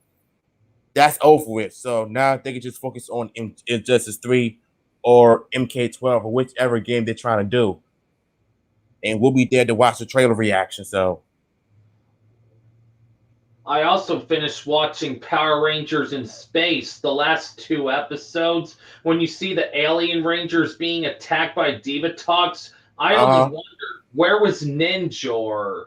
S1: that's over with. So now they can just focus on Injustice 3 or MK12 or whichever game they're trying to do. And we'll be there to watch the trailer reaction. So
S2: I also finished watching Power Rangers in Space, the last 2 episodes. When you see the alien Rangers being attacked by Divatox, I only wondered, where was Ninjor?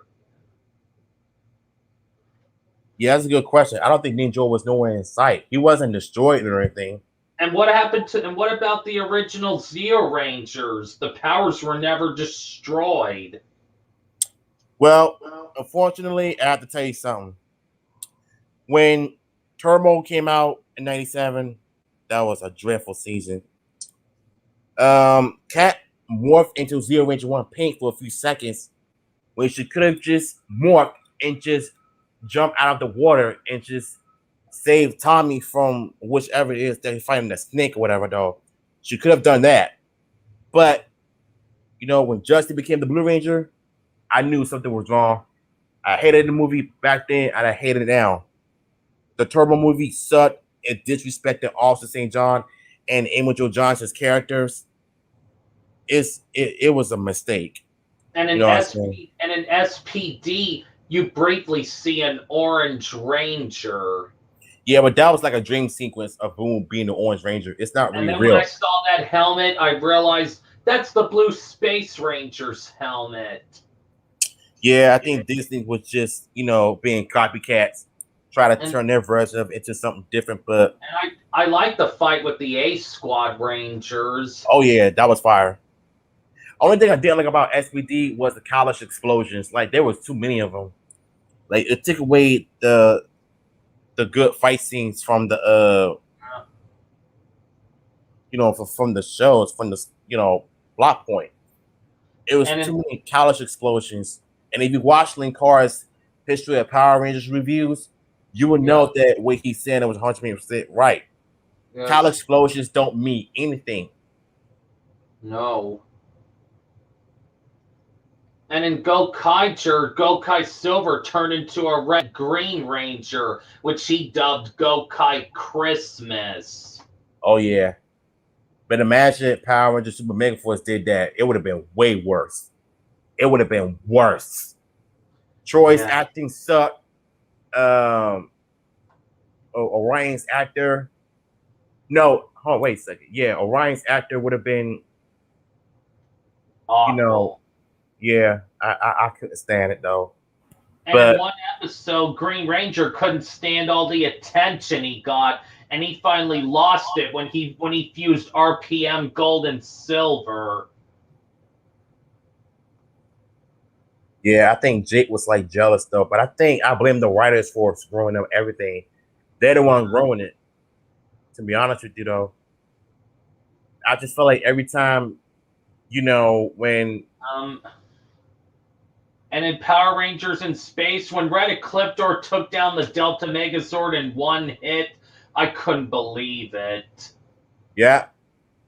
S1: Yeah, that's a good question. I don't think Ninjor was nowhere in sight. He wasn't destroyed or anything.
S2: And what about the original Zeo Rangers? The powers were never destroyed.
S1: Well, unfortunately, I have to tell you something. When Turbo came out in '97, that was a dreadful season. Cat morphed into Zero Ranger One Pink for a few seconds when she could have just morphed and just jumped out of the water and just saved Tommy from whichever it is that he's fighting the snake or whatever. Though she could have done that, but when Justin became the Blue Ranger, I knew something was wrong. I hated the movie back then, and I hate it now. The Turbo movie sucked. It disrespected Austin St. John and Amy Jo Johnson's characters. It was a mistake.
S2: And
S1: You
S2: in
S1: know what I'm saying?
S2: SPD, you briefly see an Orange Ranger.
S1: Yeah, but that was like a dream sequence of Boom being the Orange Ranger. It's not
S2: And
S1: really
S2: then when I
S1: real.
S2: saw that helmet, I realized that's the Blue Space Ranger's helmet.
S1: Yeah, I think Disney was just being copycats, try to
S2: And,
S1: turn their version of it into something different. But
S2: and I like the fight with the A Squad Rangers.
S1: oh yeah, that was fire. Only thing I didn't like about SPD was the college explosions. Like there was too many of them. Like it took away the good fight scenes from the from the shows from the block point. It was too many college explosions. And if you watch Link Carr's History of Power Rangers reviews, you will know that what he said it was 100% right. Yes. College explosions don't mean anything.
S2: No. And in Gokai Silver turned into a red-green ranger, which he dubbed Gokai Christmas.
S1: Oh, yeah. But imagine if Power Rangers Super Mega Force did that. It would have been way worse. It would have been worse. Troy's acting sucked. Orion's actor. No, wait a second. Yeah, Orion's actor would have been,
S2: awful.
S1: Yeah, I couldn't stand it though.
S2: And in one episode, Green Ranger couldn't stand all the attention he got, and he finally lost it when he fused RPM Gold and Silver.
S1: Yeah, I think Jake was like jealous though, but I blame the writers for screwing up everything. They're the one growing it. To be honest with you though, I just feel like every time, when
S2: and in Power Rangers in Space, when Red Ecliptor took down the Delta Megazord in one hit, I couldn't believe it.
S1: Yeah.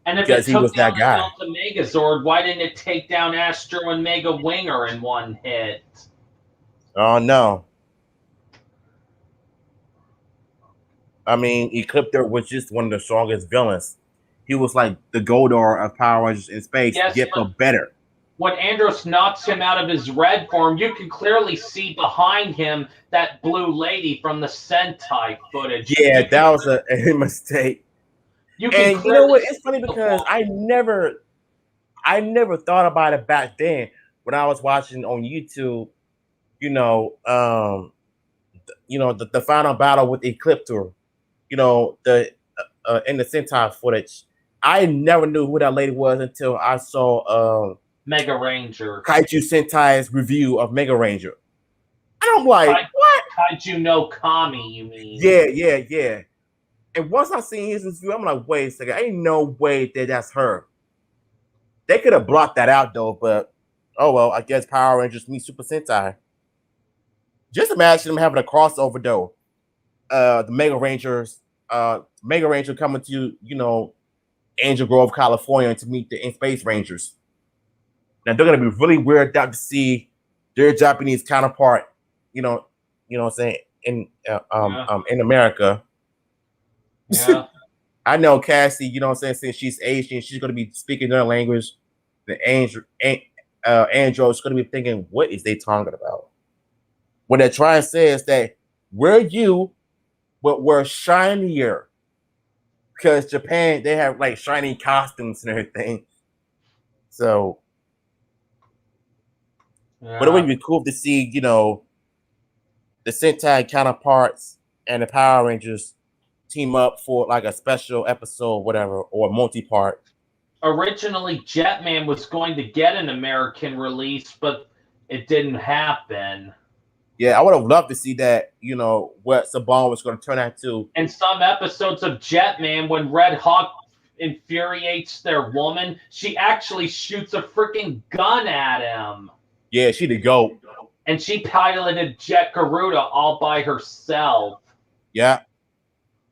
S2: And if it took down the Delta Megazord, why didn't it take down Astro and Mega Winger in one hit?
S1: Oh, no. I mean, Ecliptor was just one of the strongest villains. He was like the Goldar of Power Rangers in Space, yet but better.
S2: When Andros knocks him out of his red form, you can clearly see behind him that blue lady from the Sentai footage.
S1: Yeah, that was a mistake. You know what? It's funny because I never thought about it back then when I was watching on YouTube. The final battle with Ecliptor. In the Sentai footage, I never knew who that lady was until I saw
S2: Mega Ranger.
S1: Kaiju Sentai's review of Mega Ranger. And I'm like, what?
S2: Kaiju no Kami, you mean?
S1: Yeah. And once I seen his review, I'm like, wait a second. Ain't no way that that's her. They could have blocked that out, though, but oh well, I guess Power Rangers meet Super Sentai. Just imagine them having a crossover, though. The Mega Ranger coming to, Angel Grove, California to meet the In-Space Rangers. Now they're gonna be really weirded out to see their Japanese counterpart, what I'm saying, in America.
S2: Yeah.
S1: I know Cassie, since she's Asian, she's gonna be speaking their language. The Andro is gonna be thinking, what is they talking about? What they're trying to say is that we're you, but we're shinier. Because Japan, they have like shiny costumes and everything. So but it would be cool to see, the Sentai counterparts and the Power Rangers team up for like a special episode, whatever, or multi-part.
S2: Originally, Jetman was going to get an American release, but it didn't happen.
S1: Yeah, I would have loved to see that, what Saban was going to turn out to.
S2: In some episodes of Jetman, when Red Hawk infuriates their woman, she actually shoots a freaking gun at him.
S1: Yeah, she the GOAT.
S2: And she piloted Jet Garuda all by herself.
S1: Yeah. She's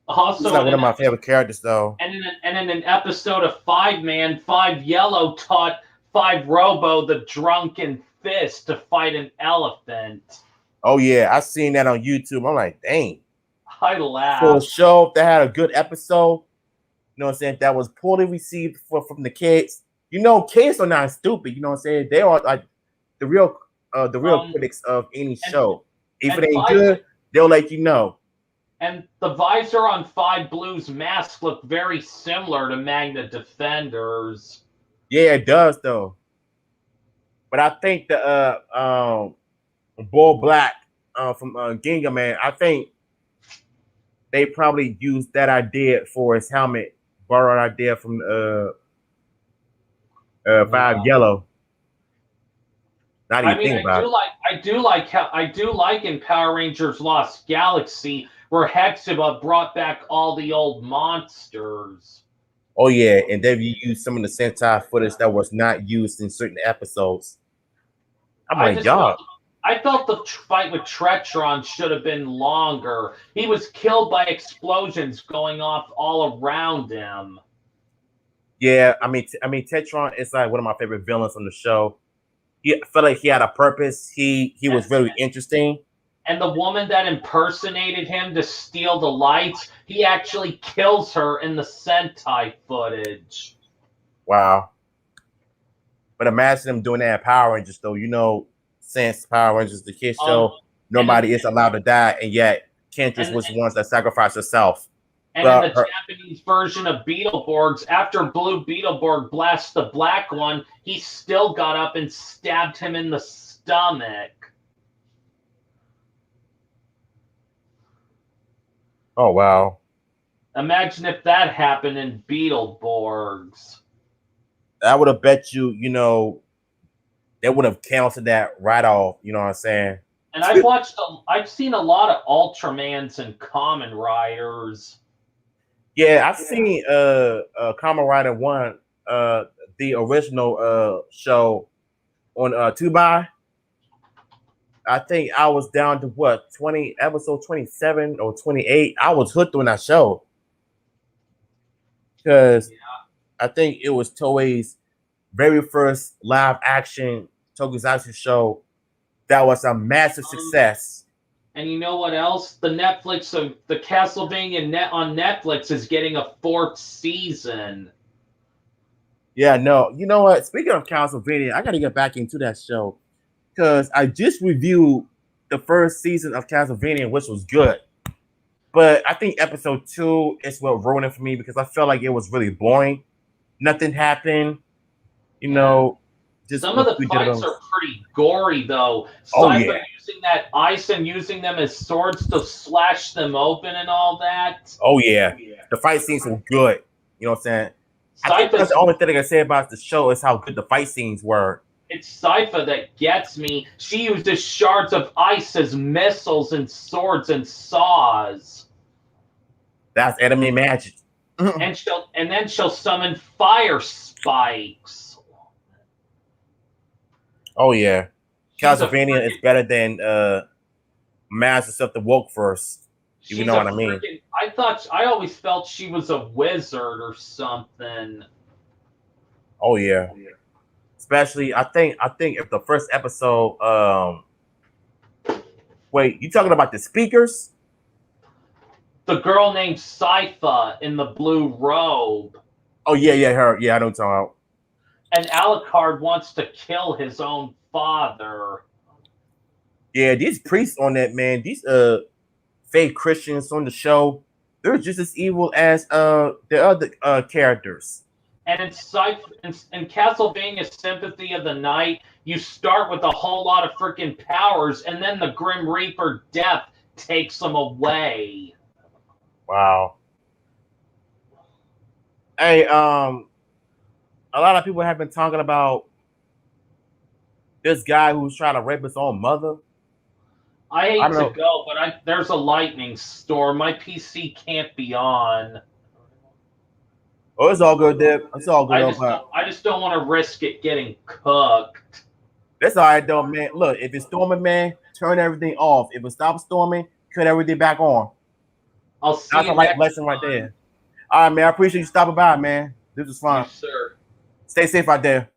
S2: Also,
S1: like one of my favorite characters, though.
S2: and in an episode of Five Man, Five Yellow taught Five Robo the drunken fist to fight an elephant.
S1: Oh yeah, I seen that on YouTube. I'm like, dang.
S2: I
S1: For a
S2: laughed.
S1: show that had a good episode, you know what I'm saying, that was poorly received from the kids. You know, kids are not stupid. You know what I'm saying? They are like the real critics of any
S2: And,
S1: show. If
S2: and
S1: it ain't
S2: five,
S1: good, they'll let you know.
S2: and the visor on Five Blue's mask looked very similar to Magna Defender's.
S1: Yeah, it does though. But I think the Bull Black from Ginga Man, I think they probably used that idea for his helmet, borrowed idea from Five Yellow. Not even think about it.
S2: I do like in Power Rangers Lost Galaxy where Hexiba brought back all the old monsters.
S1: Oh yeah, and then you use some of the Sentai footage that was not used in certain episodes. I'm like, y'all.
S2: I felt the fight with Tretron should have been longer. He was killed by explosions going off all around him.
S1: Yeah, I mean, Tetron is like one of my favorite villains on the show. I felt like he had a purpose. He was very interesting.
S2: And the woman that impersonated him to steal the lights, he actually kills her in the Sentai footage.
S1: Wow. But imagine him doing that in Power Rangers, though. You know, since Power Rangers, the kids show, nobody is allowed to die, and yet Kentress was the ones that sacrificed herself.
S2: And in the Japanese version of Beetleborgs, after Blue Beetleborg blasts the black one, he still got up and stabbed him in the stomach.
S1: Oh, wow.
S2: Imagine if that happened in Beetleborgs.
S1: I would have bet you, you know, they would have canceled that right off. You know what I'm saying?
S2: And I've seen a lot of Ultramans and Kamen Riders.
S1: Yeah, I've seen Kamen Rider 1, the original show on Tubai. I think I was down to what, episode 27 or 28. I was hooked on that show. Because I think it was Toei's very first live action tokusatsu show that was a massive success.
S2: And you know what else? The Castlevania net on Netflix is getting a 4th season.
S1: Yeah, no. You know what? Speaking of Castlevania, I got to get back into that show because I just reviewed the first season of Castlevania, which was good. But I think episode 2 is what ruined it for me because I felt like it was really boring. Nothing happened. You know, just
S2: some of the fights are pretty gory, though. Cypher using that ice and using them as swords to slash them open and all that.
S1: Oh yeah, the fight scenes were good. You know what I'm saying? I think that's the only thing I can say about the show is how good the fight scenes were.
S2: It's Cypher that gets me. She uses shards of ice as missiles and swords and saws.
S1: That's enemy magic.
S2: and then she'll summon fire spikes.
S1: Oh yeah, Castlevania is better than Masters of the Wokeverse. You know what I mean?
S2: I always felt she was a wizard or something.
S1: Oh yeah. Especially, I think if the first episode, wait, you talking about the speakers?
S2: The girl named Sypha in the blue robe.
S1: Oh yeah, her. Yeah, I know what you're talking about.
S2: And Alucard wants to kill his own father.
S1: Yeah, these priests on that, man, these fake Christians on the show, they're just as evil as the other characters.
S2: And in Castlevania Symphony of the Night, you start with a whole lot of freaking powers, and then the Grim Reaper Death takes them away.
S1: Wow. Hey, a lot of people have been talking about this guy who's trying to rape his own mother.
S2: I hate to go, but there's a lightning storm. My PC can't be on.
S1: Oh, it's all good, Deb. It's all good, though. But
S2: I just don't want to risk it getting cooked.
S1: that's all right, though, man. Look, if it's storming, man, turn everything off. If it stops storming, cut everything back on.
S2: I'll see
S1: That's a
S2: you
S1: life
S2: next
S1: lesson right
S2: time.
S1: there. All right, man. I appreciate you stopping by, man. This was fun.
S2: Yes, sir.
S1: Stay safe out there.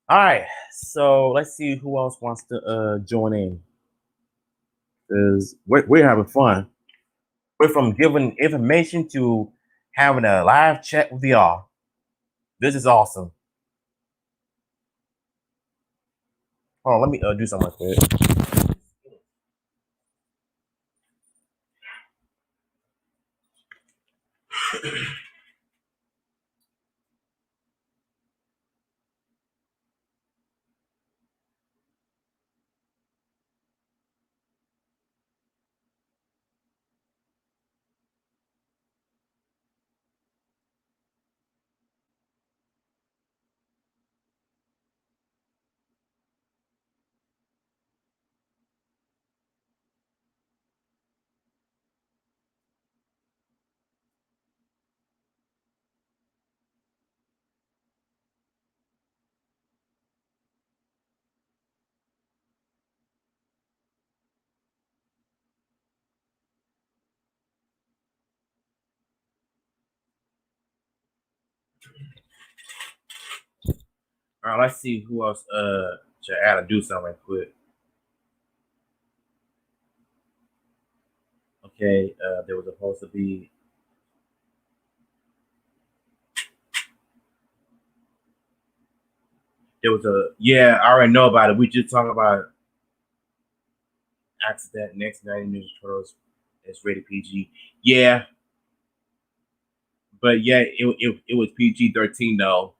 S1: All right. So let's see who else wants to join in. Because we're having fun. We're from giving information to having a live chat with y'all. This is awesome. Hold on, let me do something like that. All right, let's see who else should add to do something quick. Okay, there was supposed to be there was a yeah, I already know about it. We just talking about accident next 90 Ninja Turtles. It's rated PG. Yeah, but yeah, it was PG-13 though.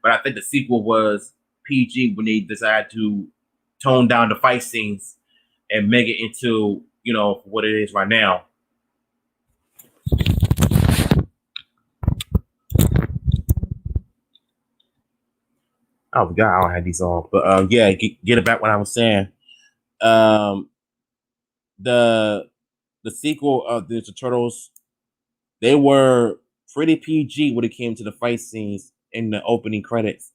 S1: But I think the sequel was PG when they decided to tone down the fight scenes and make it into what it is right now. Oh God, I don't have these on, but yeah, get it back what I was saying. Um, the the sequel of the Turtles, they were pretty PG when it came to the fight scenes in the opening credits.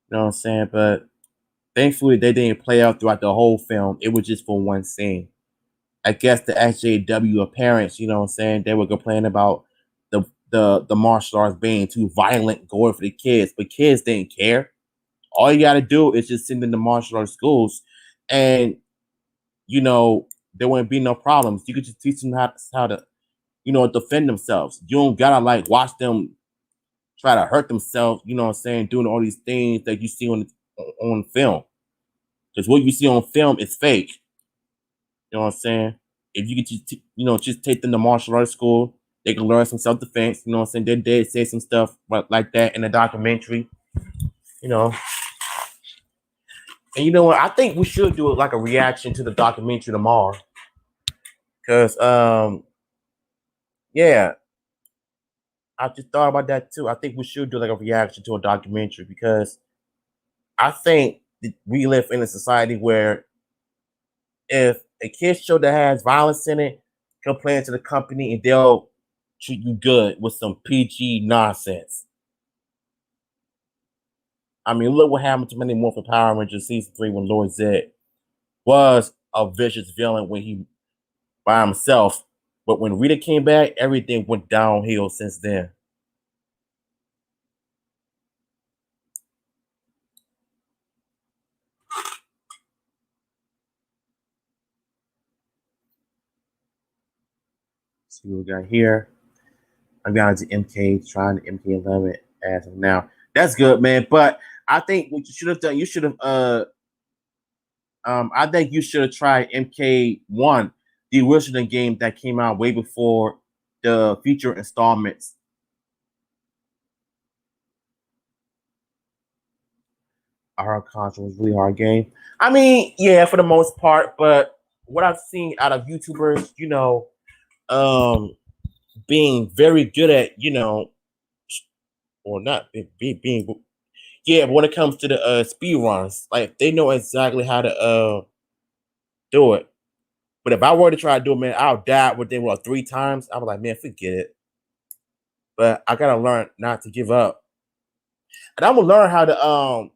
S1: You know what I'm saying? But thankfully, they didn't play out throughout the whole film. It was just for one scene. I guess the SJW parents, you know what I'm saying, they were complaining about the martial arts being too violent, going for the kids, but kids didn't care. All you got to do is just send them to martial arts schools, and there wouldn't be no problems. You could just teach them how to defend themselves. You don't gotta like watch them try to hurt themselves. You know what I'm saying, doing all these things that you see on film, because what you see on film is fake. You know what I'm saying? If you could just take them to martial arts school, they can learn some self defense. You know what I'm saying? They did say some stuff like that in the documentary. You know, and you know what? I think we should do it like a reaction to the documentary tomorrow. Cause yeah, I just thought about that too. I think we should do like a reaction to a documentary because I think that we live in a society where if a kid show that has violence in it, complain to the company and they'll treat you good with some PG nonsense. I mean, look what happened to many more for Power Rangers season 3 when Lord Zed was a vicious villain when he by himself. But when Rita came back, everything went downhill since then. See what we got here. I'm down to MK, trying the MK11 as of now. That's good, man. But I think what you should have done, you should have I think you should have tried MK1, the original game that came out way before the future installments. A hard console was a really hard game. I mean, yeah, for the most part, but what I've seen out of YouTubers, um, being very good at, or not being yeah, but when it comes to the speed runs, like they know exactly how to do it. But if I were to try to do it, man, I'll die within what 3 times. I was like, man, forget it. But I gotta learn not to give up, and I'm gonna learn how to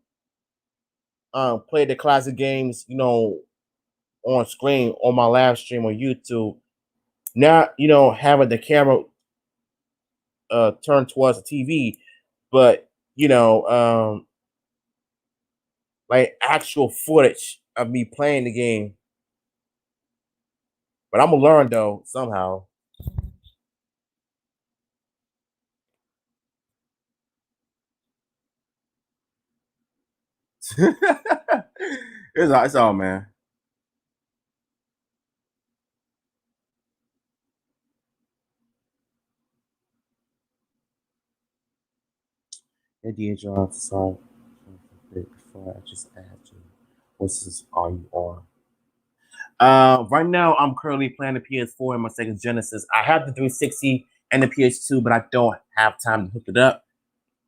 S1: play the classic games, on screen on my live stream on YouTube. Not having the camera turned towards the TV, but like actual footage of me playing the game. But I'm gonna learn though somehow. It's all, man. ADHR, sorry. Before I just asked you, what's this are you on? Right now I'm currently playing the PS4 and my Sega Genesis. I have the 360 and the PS2, but I don't have time to hook it up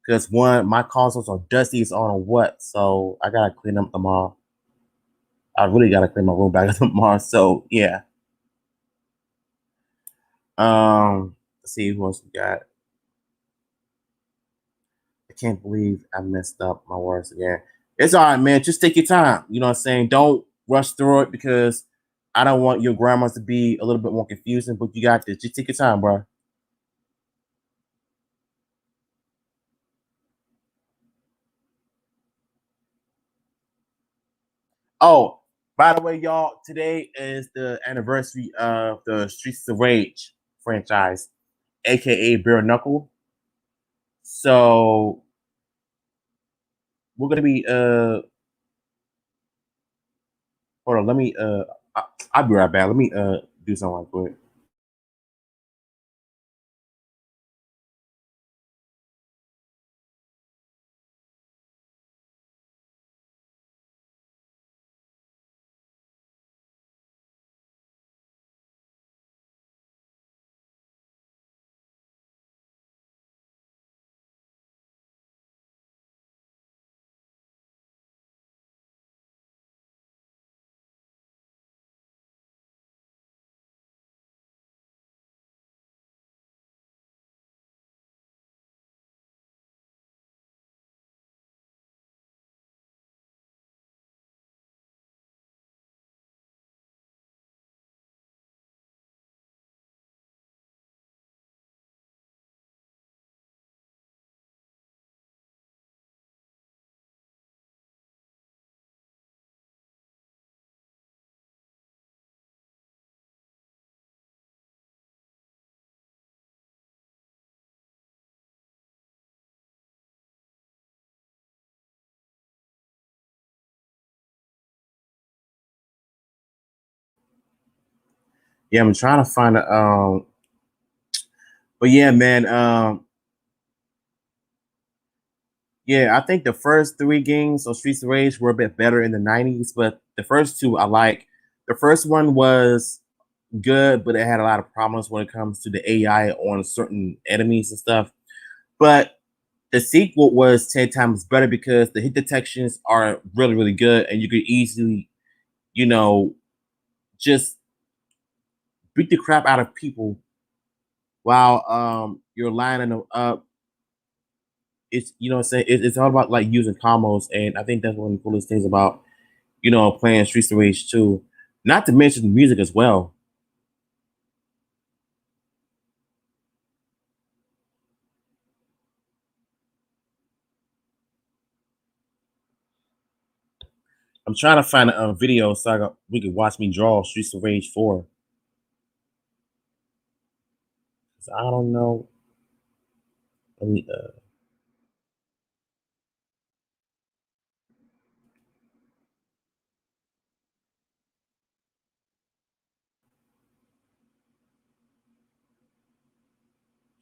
S1: because one, my consoles are dusty as on what, so I gotta clean them tomorrow. I really gotta clean my room back up tomorrow. So yeah. Let's see who else we got. I can't believe I messed up my words again. It's all right, man. Just take your time. You know what I'm saying? Don't rush through it because I don't want your grammars to be a little bit more confusing, but you got this. Just take your time, bro. Oh, by the way, y'all, today is the anniversary of the Streets of Rage franchise, aka Bare Knuckle. So we're gonna be hold on, let me I'll be right back. Let me do something real quick. Yeah, I'm trying to find a but yeah, man, yeah, I think the first three games of Streets of Rage were a bit better in the '90s, but the first two I like. The first one was good, but it had a lot of problems when it comes to the AI on certain enemies and stuff. But the sequel was 10 times better because the hit detections are really, really good, and you could easily, you know, just beat the crap out of people while you're lining them up. It's what I'm saying. It's all about like using combos, and I think that's one of the coolest things about playing Streets of Rage 2. Not to mention the music as well. I'm trying to find a video so we could watch me draw Streets of Rage 4. 'Cause I don't know. Let me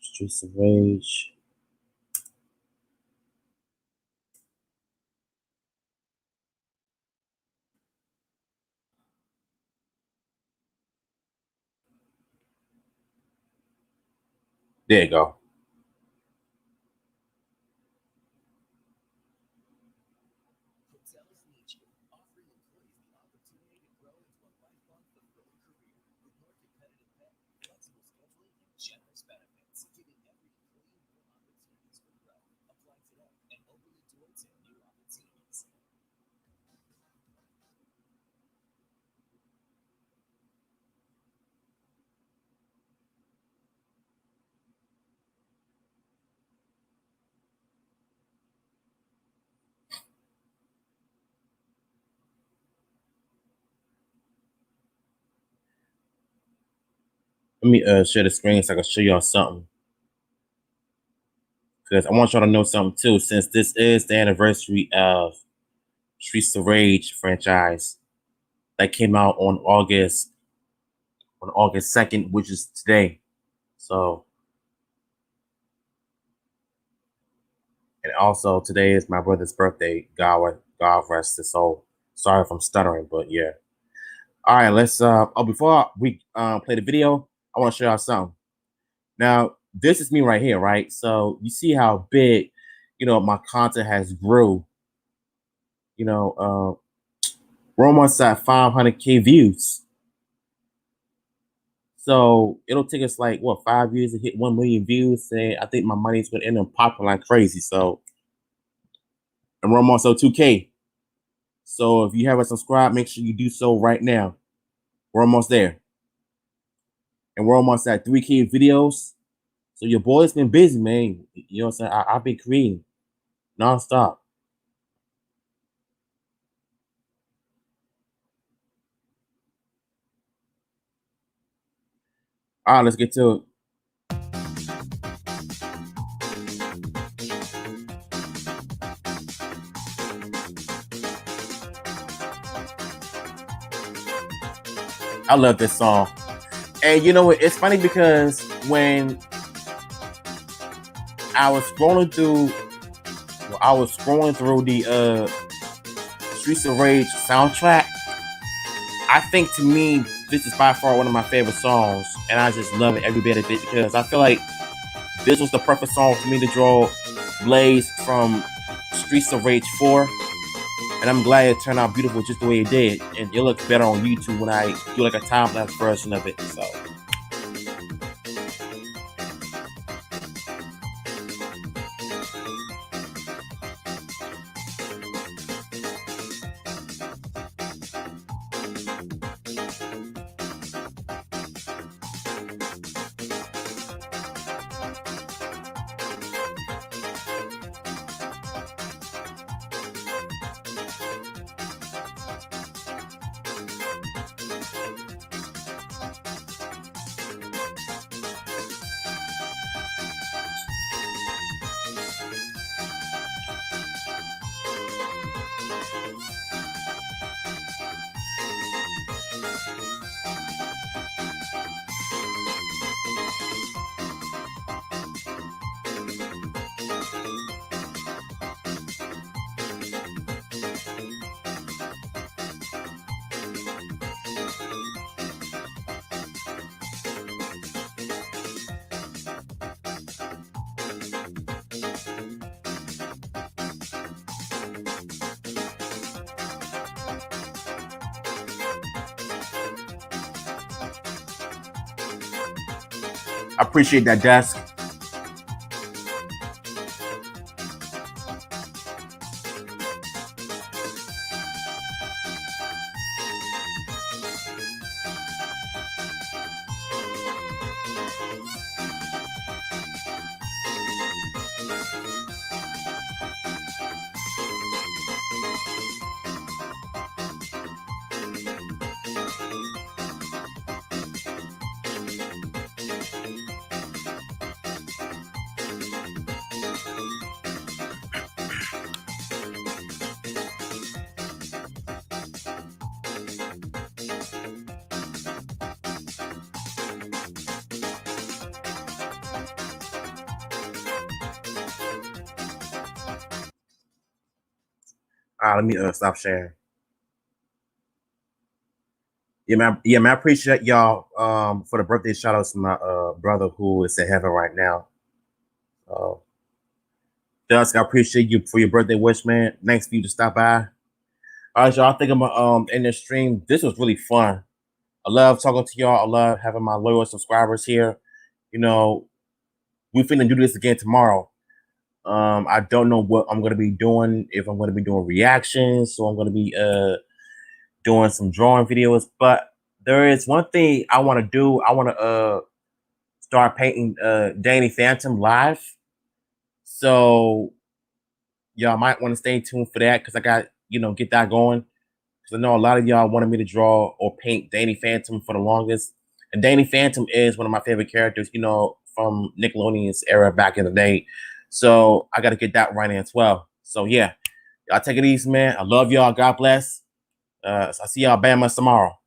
S1: Streets of Rage. There you go. Let me share the screen so I can show y'all something. Because I want y'all to know something too, since this is the anniversary of Streets of Rage franchise that came out on August 2nd, which is today. So, and also today is my brother's birthday. God rest his soul. Sorry if I'm stuttering, but yeah. All right, let's before we play the video, I want to show y'all something. Now, this is me right here, right? So you see how big, my content has grew. We're almost at 500K views. So it'll take us like 5 years to hit 1 million views, and I think my money's gonna end up popping like crazy. So, and we're almost at 2K. So if you haven't subscribed, make sure you do so right now. We're almost there, and we're almost at 3K videos. So your boy's been busy, man. You know what I'm saying? I've been creating nonstop. All right, let's get to it. I love this song. And you know what? It's funny because when I was scrolling through the Streets of Rage soundtrack, I think to me this is by far one of my favorite songs, and I just love it every bit of it because I feel like this was the perfect song for me to draw Blaze from Streets of Rage 4. And I'm glad it turned out beautiful just the way it did. And it looks better on YouTube when I do like a time-lapse version of it. So I appreciate that, Desk. Let me stop sharing. Yeah, man. Yeah, man. I appreciate y'all for the birthday shout outs to my brother who is in heaven right now. Dusk, I appreciate you for your birthday wish, man. Thanks for you to stop by. All right, y'all. I think I'm in the stream. This was really fun. I love talking to y'all. I love having my loyal subscribers here. We finna do this again tomorrow. I don't know what I'm gonna be doing, if I'm gonna be doing reactions, so I'm gonna be doing some drawing videos. But there is one thing I want to do. I want to start painting Danny Phantom live. So y'all might want to stay tuned for that because I got get that going. Because I know a lot of y'all wanted me to draw or paint Danny Phantom for the longest, And Danny Phantom is one of my favorite characters, you know, from Nickelodeon's era back in the day. So I got to get that right in as well. So yeah, y'all take it easy, man. I love y'all. God bless. I'll see y'all Bama tomorrow.